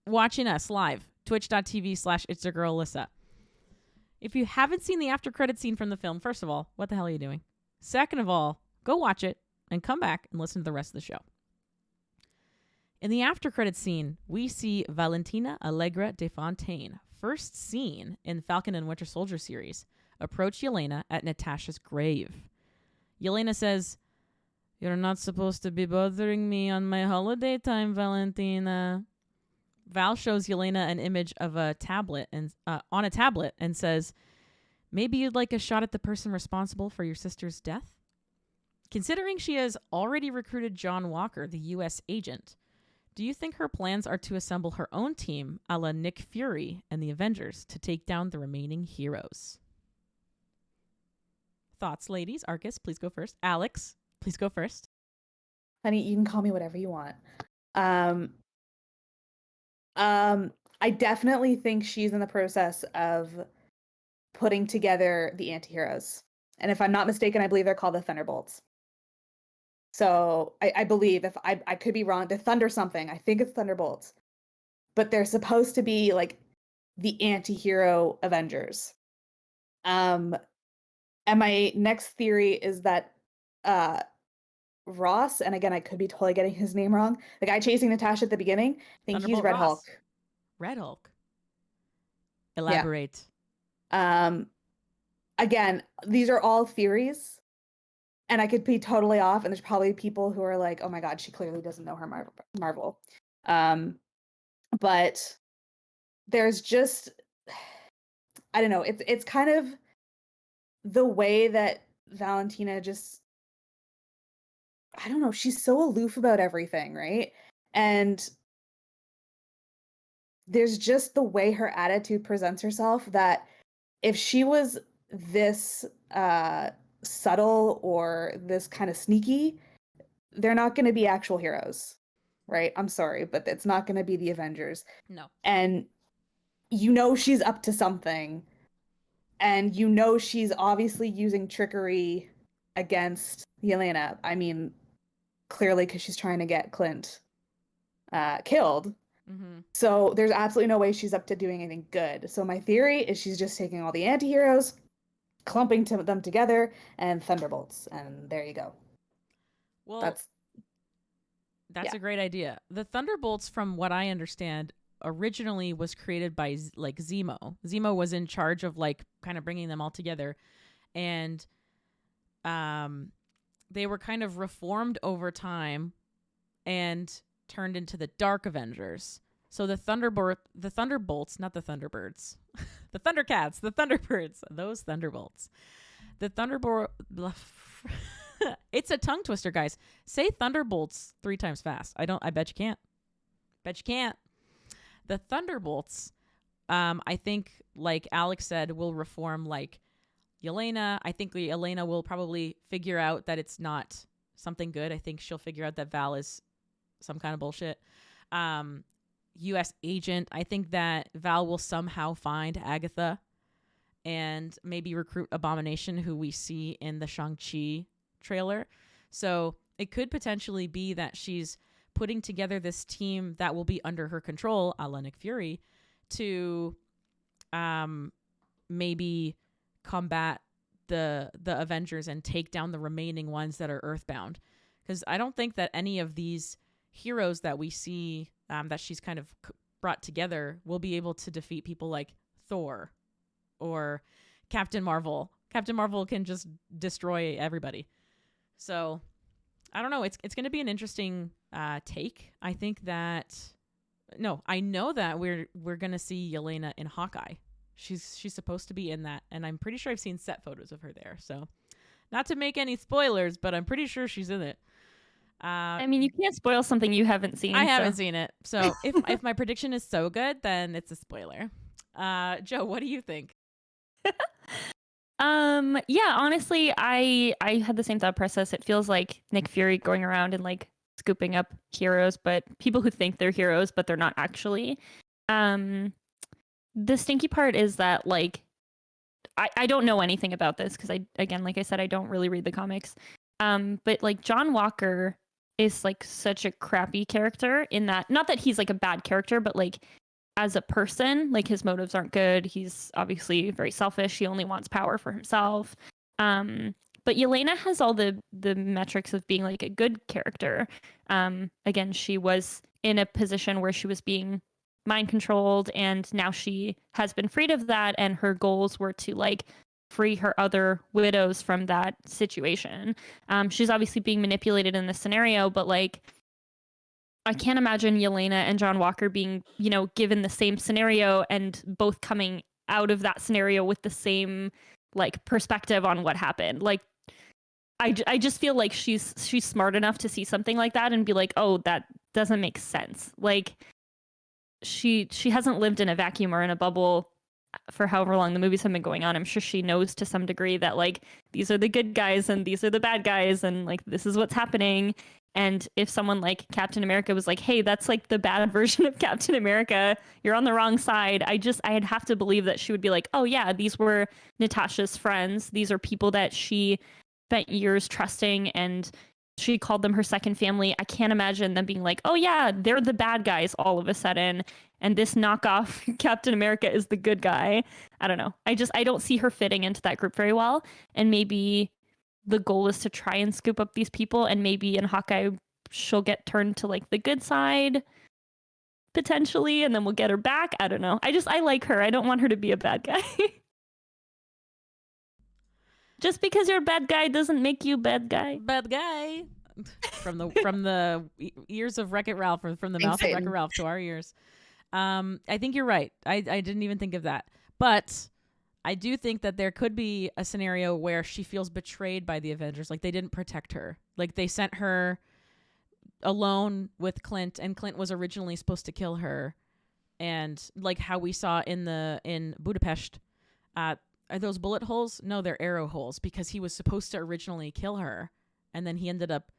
watching us live, twitch.tv/itsyourgirl Alyssa. If you haven't seen the after credit scene from the film, first of all, what the hell are you doing? Second of all, go watch it and come back and listen to the rest of the show. In the after credit scene, we see Valentina Allegra de Fontaine, first seen in Falcon and Winter Soldier series, approach Yelena at Natasha's grave. Yelena says, "You're not supposed to be bothering me on my holiday time, Valentina." Val shows Yelena an image of a tablet and on a tablet and says, "Maybe you'd like a shot at the person responsible for your sister's death?" Considering she has already recruited John Walker, the U.S. agent, do you think her plans are to assemble her own team a la Nick Fury and the Avengers to take down the remaining heroes? Thoughts, ladies? Arcus, please go first. Alex, please go first. Honey, you can call me whatever you want. I definitely think she's in the process of putting together the antiheroes. And if I'm not mistaken, I believe they're called the Thunderbolts. So I believe, if I could be wrong, the Thunder something. I think it's Thunderbolts. But they're supposed to be like the anti-hero Avengers. And my next theory is that Ross, and again, I could be totally getting his name wrong, the guy chasing Natasha at the beginning, I think he's Red Hulk. Red Hulk. Elaborate. Yeah. again, these are all theories, and I could be totally off, and there's probably people who are like, oh my god, she clearly doesn't know her Marvel. But there's just, I don't know, it's kind of the way that Valentina just, I don't know, she's so aloof about everything, right? And there's just the way her attitude presents herself that if she was this subtle or this kind of sneaky, they're not going to be actual heroes, right? I'm sorry, but it's not going to be the Avengers. No. And you know she's up to something, and you know she's obviously using trickery against Yelena. I mean, clearly because she's trying to get Clint killed. Mm-hmm. So there's absolutely no way she's up to doing anything good. So my theory is she's just taking all the anti-heroes, clumping them together, and thunderbolts. And there you go. Well, That's yeah. A great idea. The Thunderbolts, from what I understand, originally was created by Zemo. Zemo was in charge of like kind of bringing them all together, and they were kind of reformed over time and turned into the Dark Avengers. So the Thunderbolts, not the Thunderbirds, the Thundercats, the Thunderbirds, those Thunderbolts, the Thunderbolt. It's a tongue twister, guys. Say Thunderbolts 3 times fast. I bet you can't. Bet you can't. The Thunderbolts, I think, like Alex said, will reform like Yelena. I think Yelena will probably figure out that it's not something good. I think she'll figure out that Val is some kind of bullshit. U.S. agent. I think that Val will somehow find Agatha and maybe recruit Abomination, who we see in the Shang-Chi trailer. So it could potentially be that she's putting together this team that will be under her control, a la Nick Fury, to maybe combat the Avengers and take down the remaining ones that are Earthbound. Because I don't think that any of these heroes that we see that she's kind of brought together will be able to defeat people like Thor or Captain Marvel. Captain Marvel can just destroy everybody. So I don't know. It's going to be an interesting take. I think that I know that we're going to see Yelena in Hawkeye. She's supposed to be in that, and I'm pretty sure I've seen set photos of her there. So not to make any spoilers, but I'm pretty sure she's in it. I mean, you can't spoil something you haven't seen. I haven't seen it. So if my prediction is so good, then it's a spoiler. Joe, what do you think? Yeah, honestly, I had the same thought process. It feels like Nick Fury going around and like scooping up heroes, but people who think they're heroes, but they're not actually. The stinky part is that like I don't know anything about this because like I said, I don't really read the comics. But like John Walker is like such a crappy character in that, not that he's like a bad character, but like as a person, like his motives aren't good. He's obviously very selfish. He only wants power for himself. But Yelena has all the metrics of being like a good character. Again, she was in a position where she was being mind controlled, and now she has been freed of that, and her goals were to like free her other widows from that situation. She's obviously being manipulated in this scenario, but like I can't imagine Yelena and John Walker being, given the same scenario and both coming out of that scenario with the same like perspective on what happened. Like I just feel like she's smart enough to see something like that and be like, oh, that doesn't make sense. Like she hasn't lived in a vacuum or in a bubble for however long the movies have been going on. I'm sure she knows to some degree that like these are the good guys and these are the bad guys and like this is what's happening. And if someone like Captain America was like, hey, that's like the bad version of Captain America, you're on the wrong side, I'd have to believe that she would be like, oh yeah, these were Natasha's friends. These are people that she spent years trusting and she called them her second family. I can't imagine them being like, oh yeah, they're the bad guys all of a sudden, and this knockoff Captain America is the good guy. I don't know. I don't see her fitting into that group very well. And maybe the goal is to try and scoop up these people, and maybe in Hawkeye she'll get turned to like the good side potentially, and then we'll get her back. I don't know. I like her. I don't want her to be a bad guy. Just because you're a bad guy doesn't make you bad guy. Bad guy. From the ears of Wreck-It Ralph, or from the mouth of Wreck-It Ralph to our ears. I think you're right. I didn't even think of that. But I do think that there could be a scenario where she feels betrayed by the Avengers. Like, they didn't protect her. Like, they sent her alone with Clint, and Clint was originally supposed to kill her. And like how we saw in Budapest, are those bullet holes? No, they're arrow holes, because he was supposed to originally kill her, and then he ended up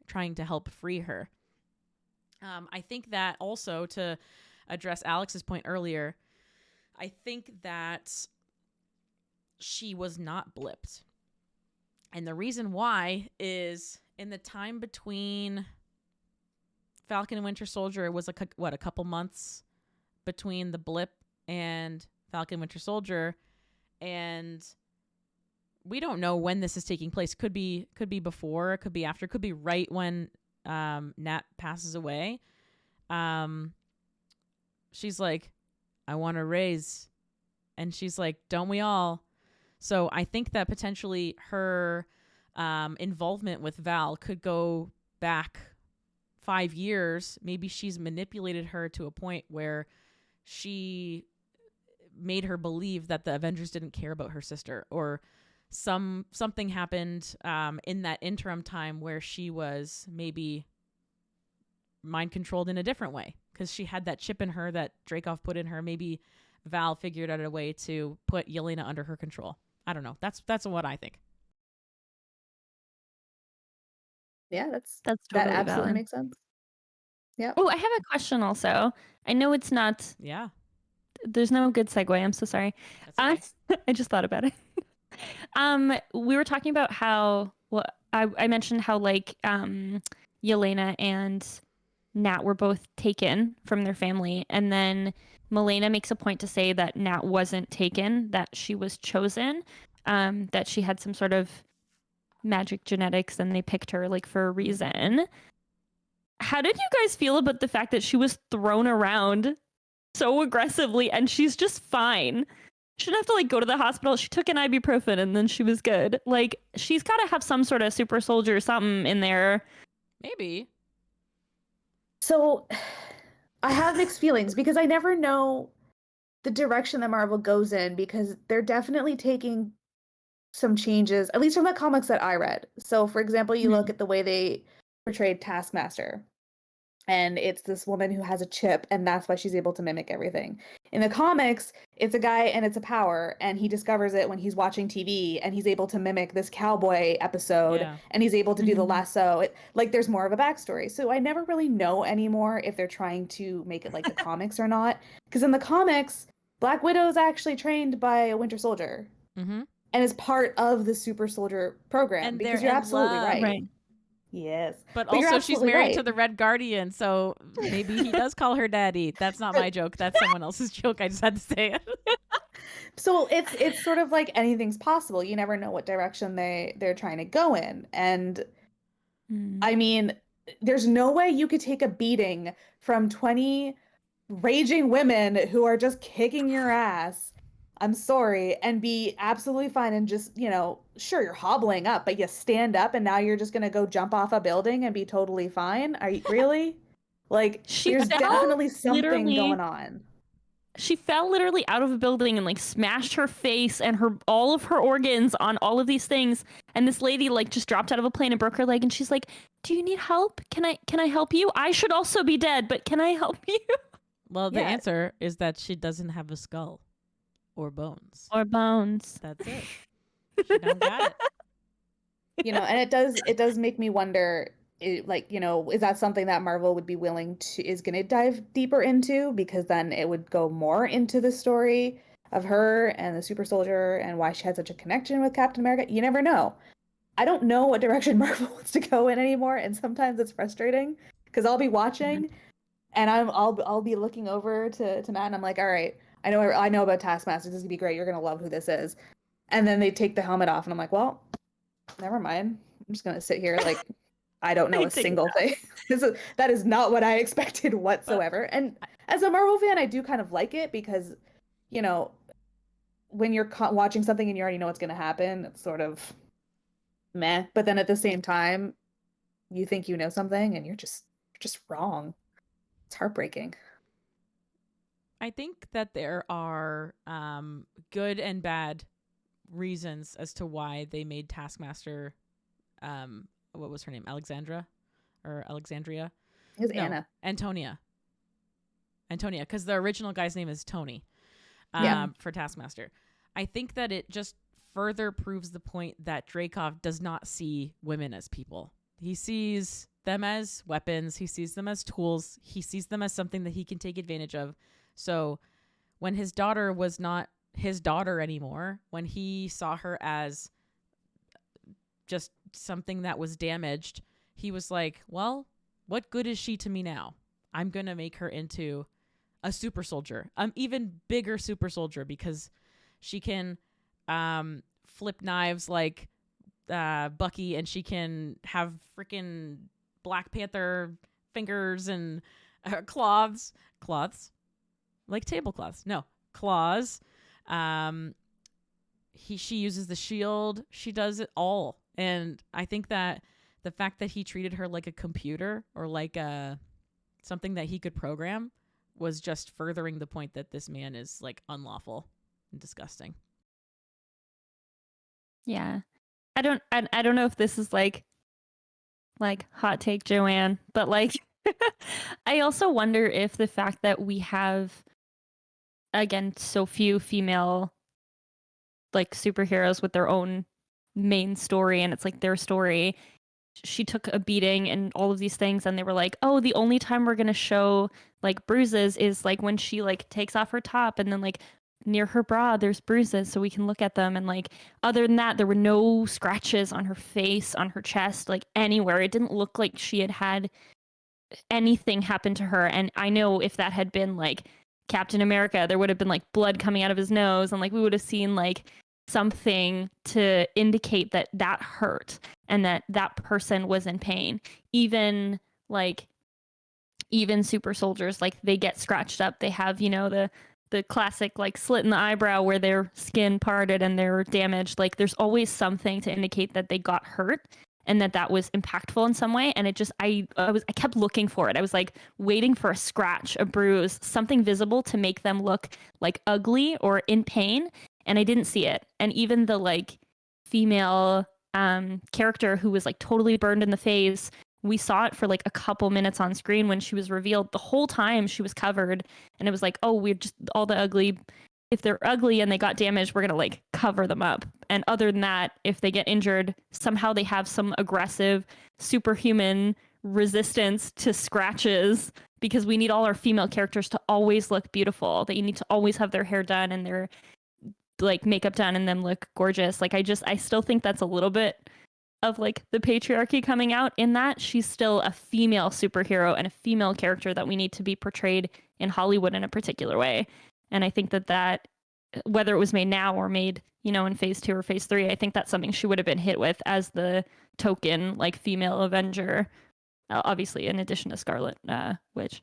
trying to help free her. I think that also, to address Alex's point earlier, I think that she was not blipped. And the reason why is, in the time between Falcon and Winter Soldier, it was a couple months between the blip and Falcon Winter Soldier, and we don't know when this is taking place. Could be before, could be after, could be right when Nat passes away. She's like, I want a raise, and she's like, don't we all? So I think that potentially her involvement with Val could go back 5 years. Maybe she's manipulated her to a point where she made her believe that the Avengers didn't care about her sister, or something happened in that interim time where she was maybe mind controlled in a different way, because she had that chip in her that Dreykov put in her. Maybe Val figured out a way to put Yelena under her control. I don't know. That's what I think. Yeah, that's totally that absolutely valid. makes sense. Yeah. Oh, I have a question also. I know it's not. Yeah. There's no good segue. I'm so sorry. That's okay. I just thought about it. We were talking about how, well, I mentioned how, like, Yelena and Nat were both taken from their family, and then Milena makes a point to say that Nat wasn't taken, that she was chosen, that she had some sort of magic genetics and they picked her, like, for a reason. How did you guys feel about the fact that she was thrown around so aggressively and she's just fine? She didn't have to, like, go to the hospital. She took an ibuprofen and then she was good. Like, she's got to have some sort of super soldier or something in there. Maybe. So I have mixed feelings, because I never know the direction that Marvel goes in, because they're definitely taking some changes, at least from the comics that I read. So, for example, you look at the way they portrayed Taskmaster, and it's this woman who has a chip, and that's why she's able to mimic everything. In the comics, it's a guy and it's a power, and he discovers it when he's watching TV, and he's able to mimic this cowboy episode, and he's able to do the lasso. Like, there's more of a backstory. So I never really know anymore if they're trying to make it like the comics or not. Because in the comics, Black Widow is actually trained by a Winter Soldier. Mm-hmm. And is part of the super soldier program, and because you're absolutely love. right. Yes. But also she's married to the Red Guardian, so maybe he does call her daddy. That's not my joke. That's someone else's joke. I just had to say it. So it's sort of like anything's possible. You never know what direction they're trying to go in. And I mean, there's no way you could take a beating from 20 raging women who are just kicking your ass, I'm sorry, and be absolutely fine, and just, sure, you're hobbling up, but you stand up and now you're just going to go jump off a building and be totally fine? Are you really? Like, there's definitely something going on. She fell literally out of a building and, like, smashed her face and all of her organs on all of these things. And this lady, like, just dropped out of a plane and broke her leg. And she's like, "Do you need help? Can I help you? I should also be dead, but can I help you?" Well, the answer is that she doesn't have a skull or bones. That's it. She don't got it. And it does make me wonder, is that something that Marvel would be willing to, is going to dive deeper into? Because then it would go more into the story of her and the super soldier and why she had such a connection with Captain America. You never know. I don't know what direction Marvel wants to go in anymore, and sometimes it's frustrating, because I'll be watching and I'll be looking over to Matt, and I'm like, all right, I know about Taskmaster. This is gonna be great. You're gonna love who this is. And then they take the helmet off, and I'm like, well, never mind. I'm just gonna sit here like I don't know a single thing. That is not what I expected whatsoever. And as a Marvel fan, I do kind of like it, because, when you're watching something and you already know what's going to happen, it's sort of meh. But then at the same time, you think you know something and you're just wrong. It's heartbreaking. I think that there are good and bad reasons as to why they made Taskmaster, what was her name? Alexandria? It was No, Anna. Antonia, because the original guy's name is Tony for Taskmaster. I think that it just further proves the point that Dreykov does not see women as people. He sees them as weapons. He sees them as tools. He sees them as something that he can take advantage of. So when his daughter was not his daughter anymore, when he saw her as just something that was damaged, he was like, well, what good is she to me now? I'm going to make her into a super soldier, even bigger super soldier, because she can flip knives like Bucky, and she can have freaking Black Panther fingers and cloths, like tablecloths. No, claws. She uses the shield. She does it all. And I think that the fact that he treated her like a computer or like something that he could program was just furthering the point that this man is like unlawful and disgusting. Yeah. I don't know if this is like hot take Joanne, but like I also wonder if the fact that we have, again, so few female like superheroes with their own main story, and it's like their story. She took a beating and all of these things, and they were like, oh, the only time we're gonna show like bruises is like when she like takes off her top, and then like near her bra there's bruises so we can look at them, and like other than that there were no scratches on her face, on her chest, like anywhere. It didn't look like she had anything happen to her. And I know if that had been like Captain America, there would have been like blood coming out of his nose, and like we would have seen like something to indicate that that hurt and that that person was in pain. Even super soldiers, like they get scratched up. They have, the classic like slit in the eyebrow where their skin parted and they're damaged. Like there's always something to indicate that they got hurt and that was impactful in some way. And it just, I kept looking for it. I was like waiting for a scratch, a bruise, something visible to make them look like ugly or in pain. And I didn't see it. And even the like female character who was like totally burned in the face, we saw it for like a couple minutes on screen when she was revealed. The whole time she was covered, and it was like, oh, we're just all the ugly. If they're ugly and they got damaged, we're going to like cover them up. And other than that, if they get injured, somehow they have some aggressive, superhuman resistance to scratches, because we need all our female characters to always look beautiful. They need to always have their hair done and their like makeup done and then look gorgeous. Like I still think that's a little bit of like the patriarchy coming out in that she's still a female superhero and a female character that we need to be portrayed in Hollywood in a particular way. And I think that whether it was made now or made, in phase 2 or phase 3, I think that's something she would have been hit with as the token like female Avenger, obviously in addition to Scarlet Witch.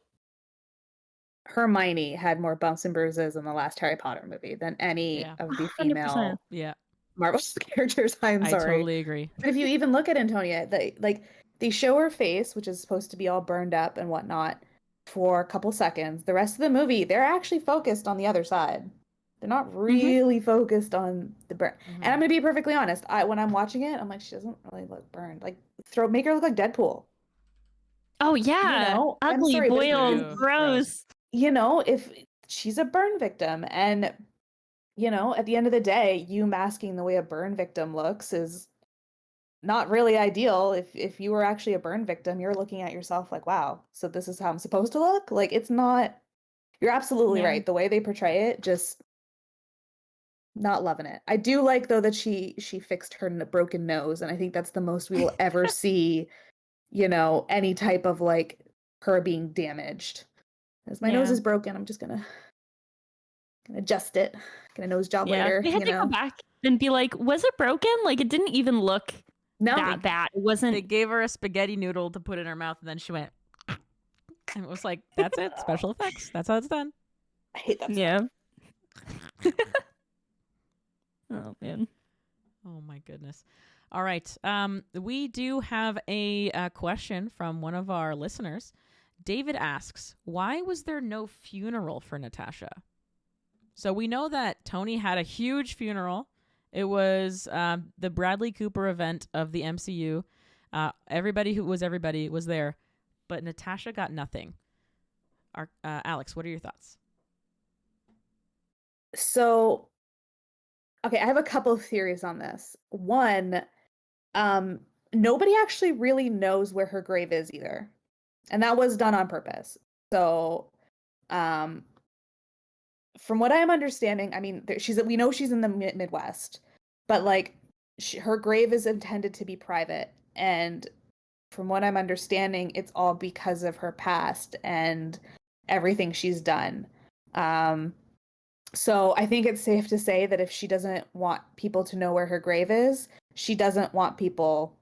Hermione had more bumps and bruises in the last Harry Potter movie than any of the female 100%. Marvel characters. I'm sorry. I totally agree. But if you even look at Antonia, they show her face, which is supposed to be all burned up and whatnot, for a couple seconds. The rest of the movie, they're actually focused on the other side. They're not really focused on the burn. And I'm gonna be perfectly honest. When I'm watching it, I'm like, she doesn't really look burned. Like, make her look like Deadpool. Oh yeah, ugly, boiled, gross. If she's a burn victim, and at the end of the day, you masking the way a burn victim looks is not really ideal. If you were actually a burn victim, you're looking at yourself like, wow, so this is how I'm supposed to look? Like, it's not. You're absolutely right. The way they portray it, just not loving it. I do like, though, that she fixed her broken nose, and I think that's the most we will ever see, any type of like her being damaged. As my nose is broken, I'm just gonna adjust it. Get a nose job later. They had to go back and be like, was it broken? Like, it didn't even look that bad. It wasn't. They gave her a spaghetti noodle to put in her mouth, and then she went, and it was like, that's it. Special effects. That's how it's done. I hate that. Yeah. Oh man. Oh my goodness. All right. We do have a question from one of our listeners. David asks, why was there no funeral for Natasha? So we know that Tony had a huge funeral. It was the Bradley Cooper event of the MCU. Everybody was there, but Natasha got nothing. Alex, what are your thoughts? So, okay, I have a couple of theories on this. One, nobody actually really knows where her grave is either. And that was done on purpose. So, from what I'm understanding, I mean, we know she's in the Midwest, but like her grave is intended to be private, and from what I'm understanding, it's all because of her past and everything she's done. So I think it's safe to say that if she doesn't want people to know where her grave is, she doesn't want people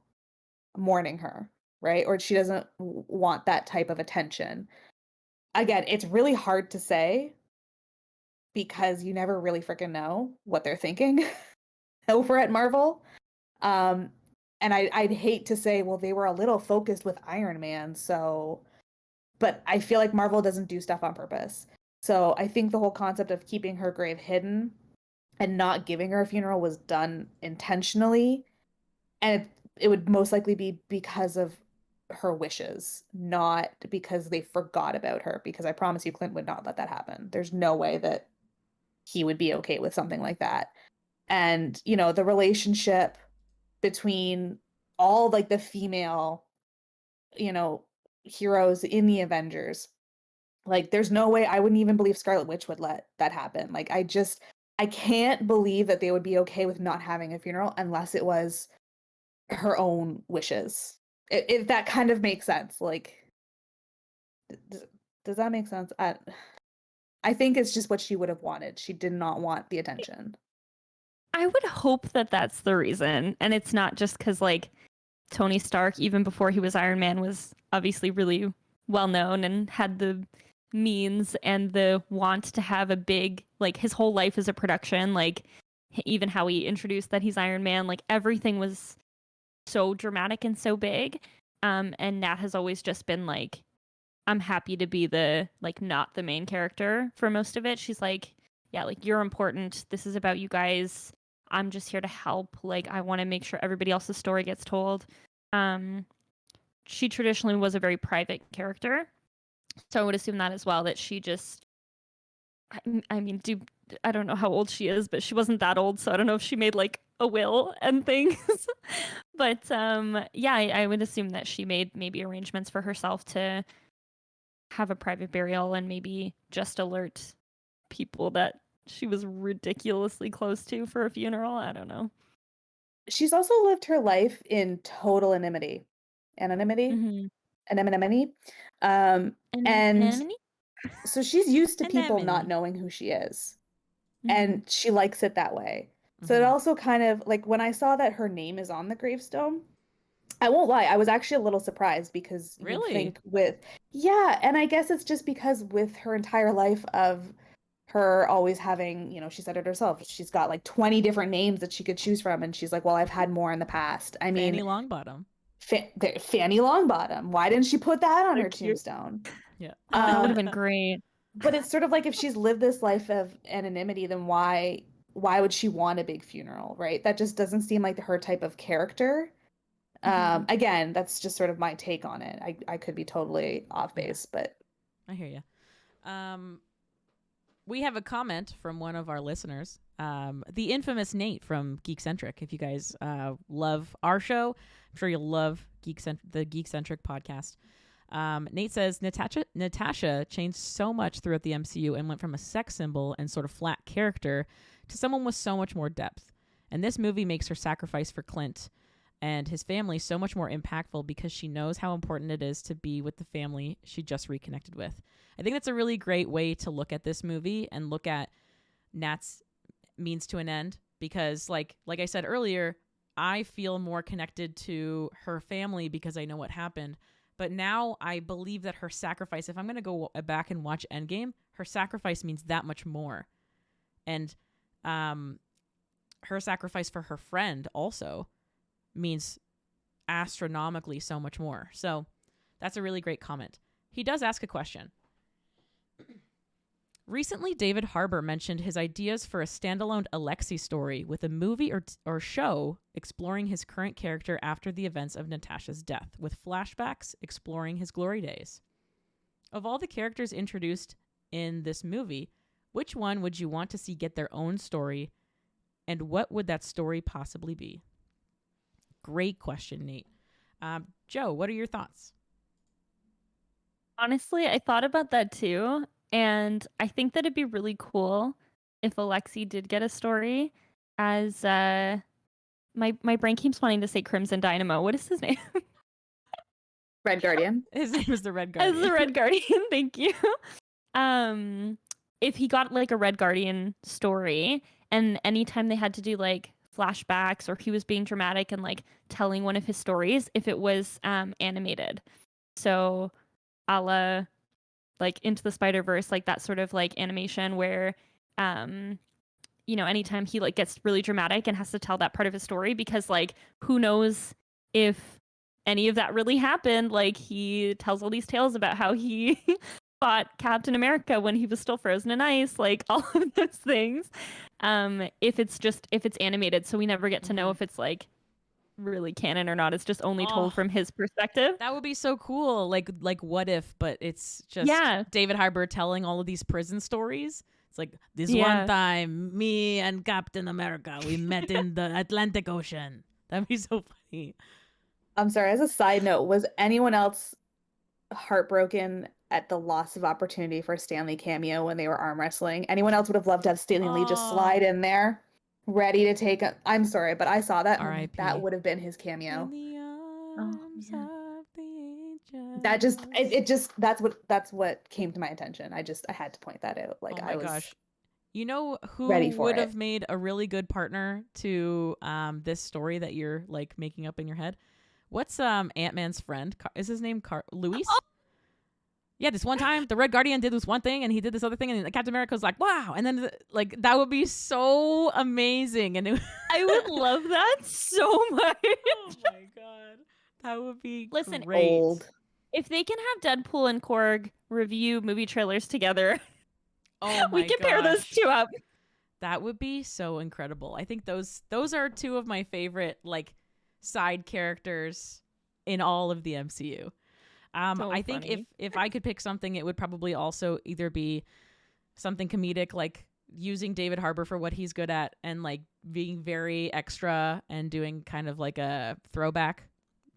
mourning her, right? Or she doesn't want that type of attention. Again, it's really hard to say because you never really freaking know what they're thinking over at Marvel. And I'd hate to say, well, they were a little focused with Iron Man, so, but I feel like Marvel doesn't do stuff on purpose. So I think the whole concept of keeping her grave hidden and not giving her a funeral was done intentionally. And it would most likely be because of her wishes, not because they forgot about her. Because I promise you, Clint would not let that happen. There's no way that he would be okay with something like that. And, you know, the relationship between all like the female, you know, heroes in the Avengers. Like, there's no way, I wouldn't even believe Scarlet Witch would let that happen. Like, I can't believe that they would be okay with not having a funeral unless it was her own wishes. If that kind of makes sense. Like, does that make sense? I think it's just what she would have wanted. She did not want the attention. I would hope that that's the reason, and it's not just because like Tony Stark, even before he was Iron Man, was obviously really well known and had the means and the want to have a big, like, his whole life is a production. Like, even how he introduced that he's Iron Man, like everything was so dramatic and so big. And Nat has always just been like, I'm happy to be the, like, not the main character for most of it. She's like, yeah, like, you're important. This is about you guys. I'm just here to help. Like, I want to make sure everybody else's story gets told. She traditionally was a very private character. So I would assume that as well, that she just, I mean, I don't know how old she is, but she wasn't that old. So I don't know if she made like a will and things. But yeah, I would assume that she made maybe arrangements for herself to have a private burial and maybe just alert people that she was ridiculously close to for a funeral. I don't know. She's also lived her life in total anonymity. Mm-hmm. Anonymity. And Anemone? so she's used to people not Anemone. knowing who she is. Mm-hmm. And she likes it that way. So it also kind of, like, when I saw that her name is on the gravestone, I won't lie, I was actually a little surprised because you'd Really? think yeah, and I guess it's just because with her entire life of her always having, you know, she said it herself, she's got like 20 different names that she could choose from, and she's like, well, I've had more in the past. I Fanny mean, Longbottom. Fanny Longbottom. Why didn't she put that on So her cute. tombstone? Yeah. That would have been great. But it's sort of like, if she's lived this life of anonymity, then why would she want a big funeral, right? That just doesn't seem like her type of character. Again, that's just sort of my take on it. I could be totally off base, but I hear you. We have a comment from one of our listeners, the infamous Nate from Geekcentric. If you guys love our show, I'm sure you'll love the Geekcentric podcast. Nate says, Natasha changed so much throughout the MCU and went from a sex symbol and sort of flat character to someone with so much more depth. And this movie makes her sacrifice for Clint and his family so much more impactful because she knows how important it is to be with the family she just reconnected with. I think that's a really great way to look at this movie and look at Nat's means to an end, because like I said earlier, I feel more connected to her family because I know what happened. But now I believe that her sacrifice, if I'm going to go back and watch Endgame, her sacrifice means that much more. And her sacrifice for her friend also means astronomically so much more. So that's a really great comment. He does ask a question. Recently, David Harbour mentioned his ideas for a standalone Alexi story with a movie or show exploring his current character after the events of Natasha's death, with flashbacks exploring his glory days. Of all the characters introduced in this movie, which one would you want to see get their own story, and what would that story possibly be? Great question, Nate. Joe, what are your thoughts? Honestly, I thought about that too. And I think that it'd be really cool if Alexi did get a story as my brain keeps wanting to say Crimson Dynamo. What is his name? Red Guardian. His name is the Red Guardian. As the Red Guardian, thank you. If he got like a Red Guardian story, and anytime they had to do like flashbacks or he was being dramatic and like telling one of his stories, if it was animated. So a la like Into the Spider-Verse, like that sort of like animation where anytime he like gets really dramatic and has to tell that part of his story, because like who knows if any of that really happened. Like he tells all these tales about how he fought Captain America when he was still frozen in ice, like all of those things. If it's animated, so we never get to know if it's like really canon or not. It's just only told from his perspective. That would be so cool. Like what if, but it's just David Harbour telling all of these prison stories. It's like this one time me and Captain America, we met in the Atlantic Ocean. That'd be so funny. I'm sorry, as a side note, was anyone else heartbroken at the loss of opportunity for a Stanley cameo when they were arm wrestling? Anyone else would have loved to have Stanley Lee just slide in there, ready to take a... I'm sorry, but I saw that and that would have been his cameo. In the arms of the angels. That just that's what came to my attention. I had to point that out. Like, oh my gosh. You know who would have made a really good partner to this story that you're like making up in your head? What's Ant-Man's friend? Is his name Luis? Oh. Yeah, this one time the Red Guardian did this one thing and he did this other thing, and Captain America was like, wow. And then like that would be so amazing. And I would love that so much. Oh my God. That would be great. Old. If they can have Deadpool and Korg review movie trailers together, we can pair those two up. That would be so incredible. I think those are two of my favorite like side characters in all of the MCU. I think if I could pick something, it would probably also either be something comedic, like using David Harbour for what he's good at and like being very extra and doing kind of like a throwback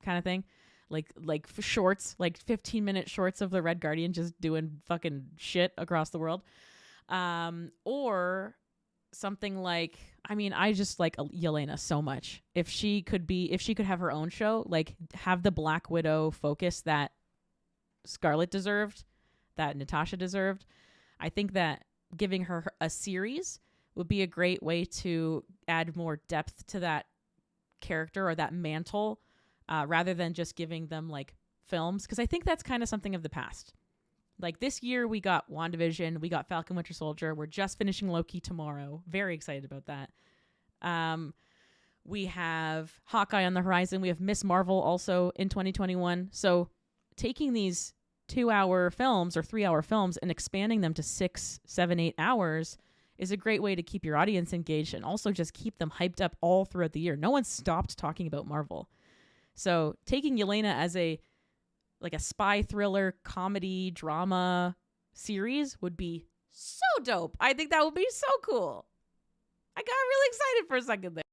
kind of thing. Like shorts, like 15-minute shorts of the Red Guardian just doing fucking shit across the world. Or something like, I mean, I just like Yelena so much. If she could have her own show, like have the Black Widow focus that Scarlet deserved, that Natasha deserved. I think that giving her a series would be a great way to add more depth to that character or that mantle, rather than just giving them like films. Because I think that's kind of something of the past. Like this year we got WandaVision, we got Falcon Winter Soldier, we're just finishing Loki tomorrow. Very excited about that. We have Hawkeye on the horizon. We have Miss Marvel also in 2021. So taking these 2-hour films or 3-hour films and expanding them to 6, 7, 8 hours is a great way to keep your audience engaged and also just keep them hyped up all throughout the year. No one stopped talking about Marvel. So taking Yelena as a spy thriller, comedy, drama series would be so dope. I think that would be so cool. I got really excited for a second there.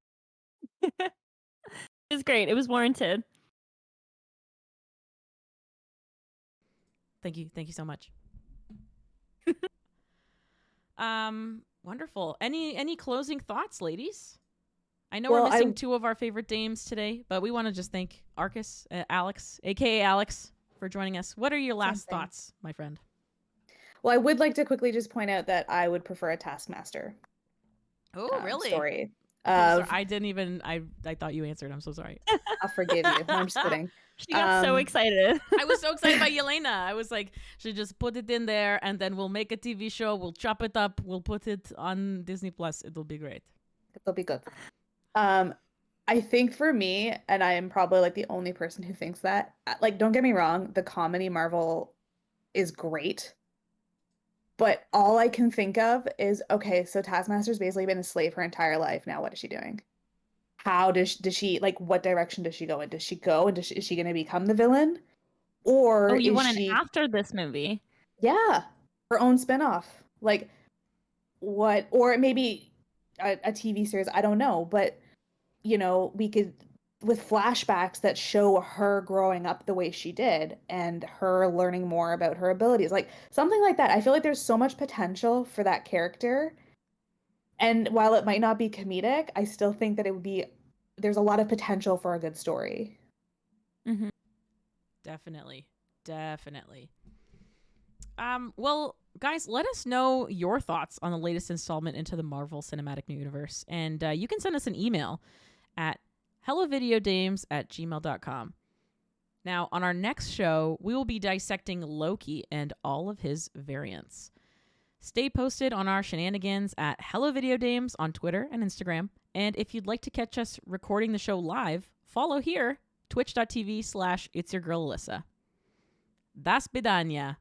It was great. It was warranted. Thank you so much. Wonderful. Any closing thoughts, ladies? I know we're missing two of our favorite dames today, but we want to just thank Alex, aka Alex, for joining us. What are your last thoughts, my friend? Well, I would like to quickly just point out that I would prefer a Taskmaster. Oh, really? Story. I didn't even. I thought you answered. I'm so sorry. I'll forgive you. No, I'm just kidding. She got so excited. I was so excited by Yelena. I was like, she just put it in there, and then we'll make a TV show. We'll chop it up. We'll put it on Disney Plus. It'll be great. It'll be good. I think for me, and I am probably like the only person who thinks that, like, don't get me wrong, the comedy Marvel is great. But all I can think of is, okay, so Taskmaster's basically been a slave her entire life. Now what is she doing? How does she like what direction does she go in? Does she go and is she going to become the villain? Or Oh, you is want an she, after this movie? yeah, her own spinoff? Like what, or maybe a TV series, I don't know, but we could with flashbacks that show her growing up the way she did and her learning more about her abilities, like something like that. I feel like there's so much potential for that character. And while it might not be comedic, I still think that there's a lot of potential for a good story. Mm-hmm. Definitely. Definitely. Well, guys, let us know your thoughts on the latest installment into the Marvel Cinematic Universe. And you can send us an email at hellovideodames@gmail.com. Now, on our next show, we will be dissecting Loki and all of his variants. Stay posted on our shenanigans at Hello Video Dames on Twitter and Instagram. And if you'd like to catch us recording the show live, follow here, twitch.tv/It's Your Girl Alyssa. Das Bidanya.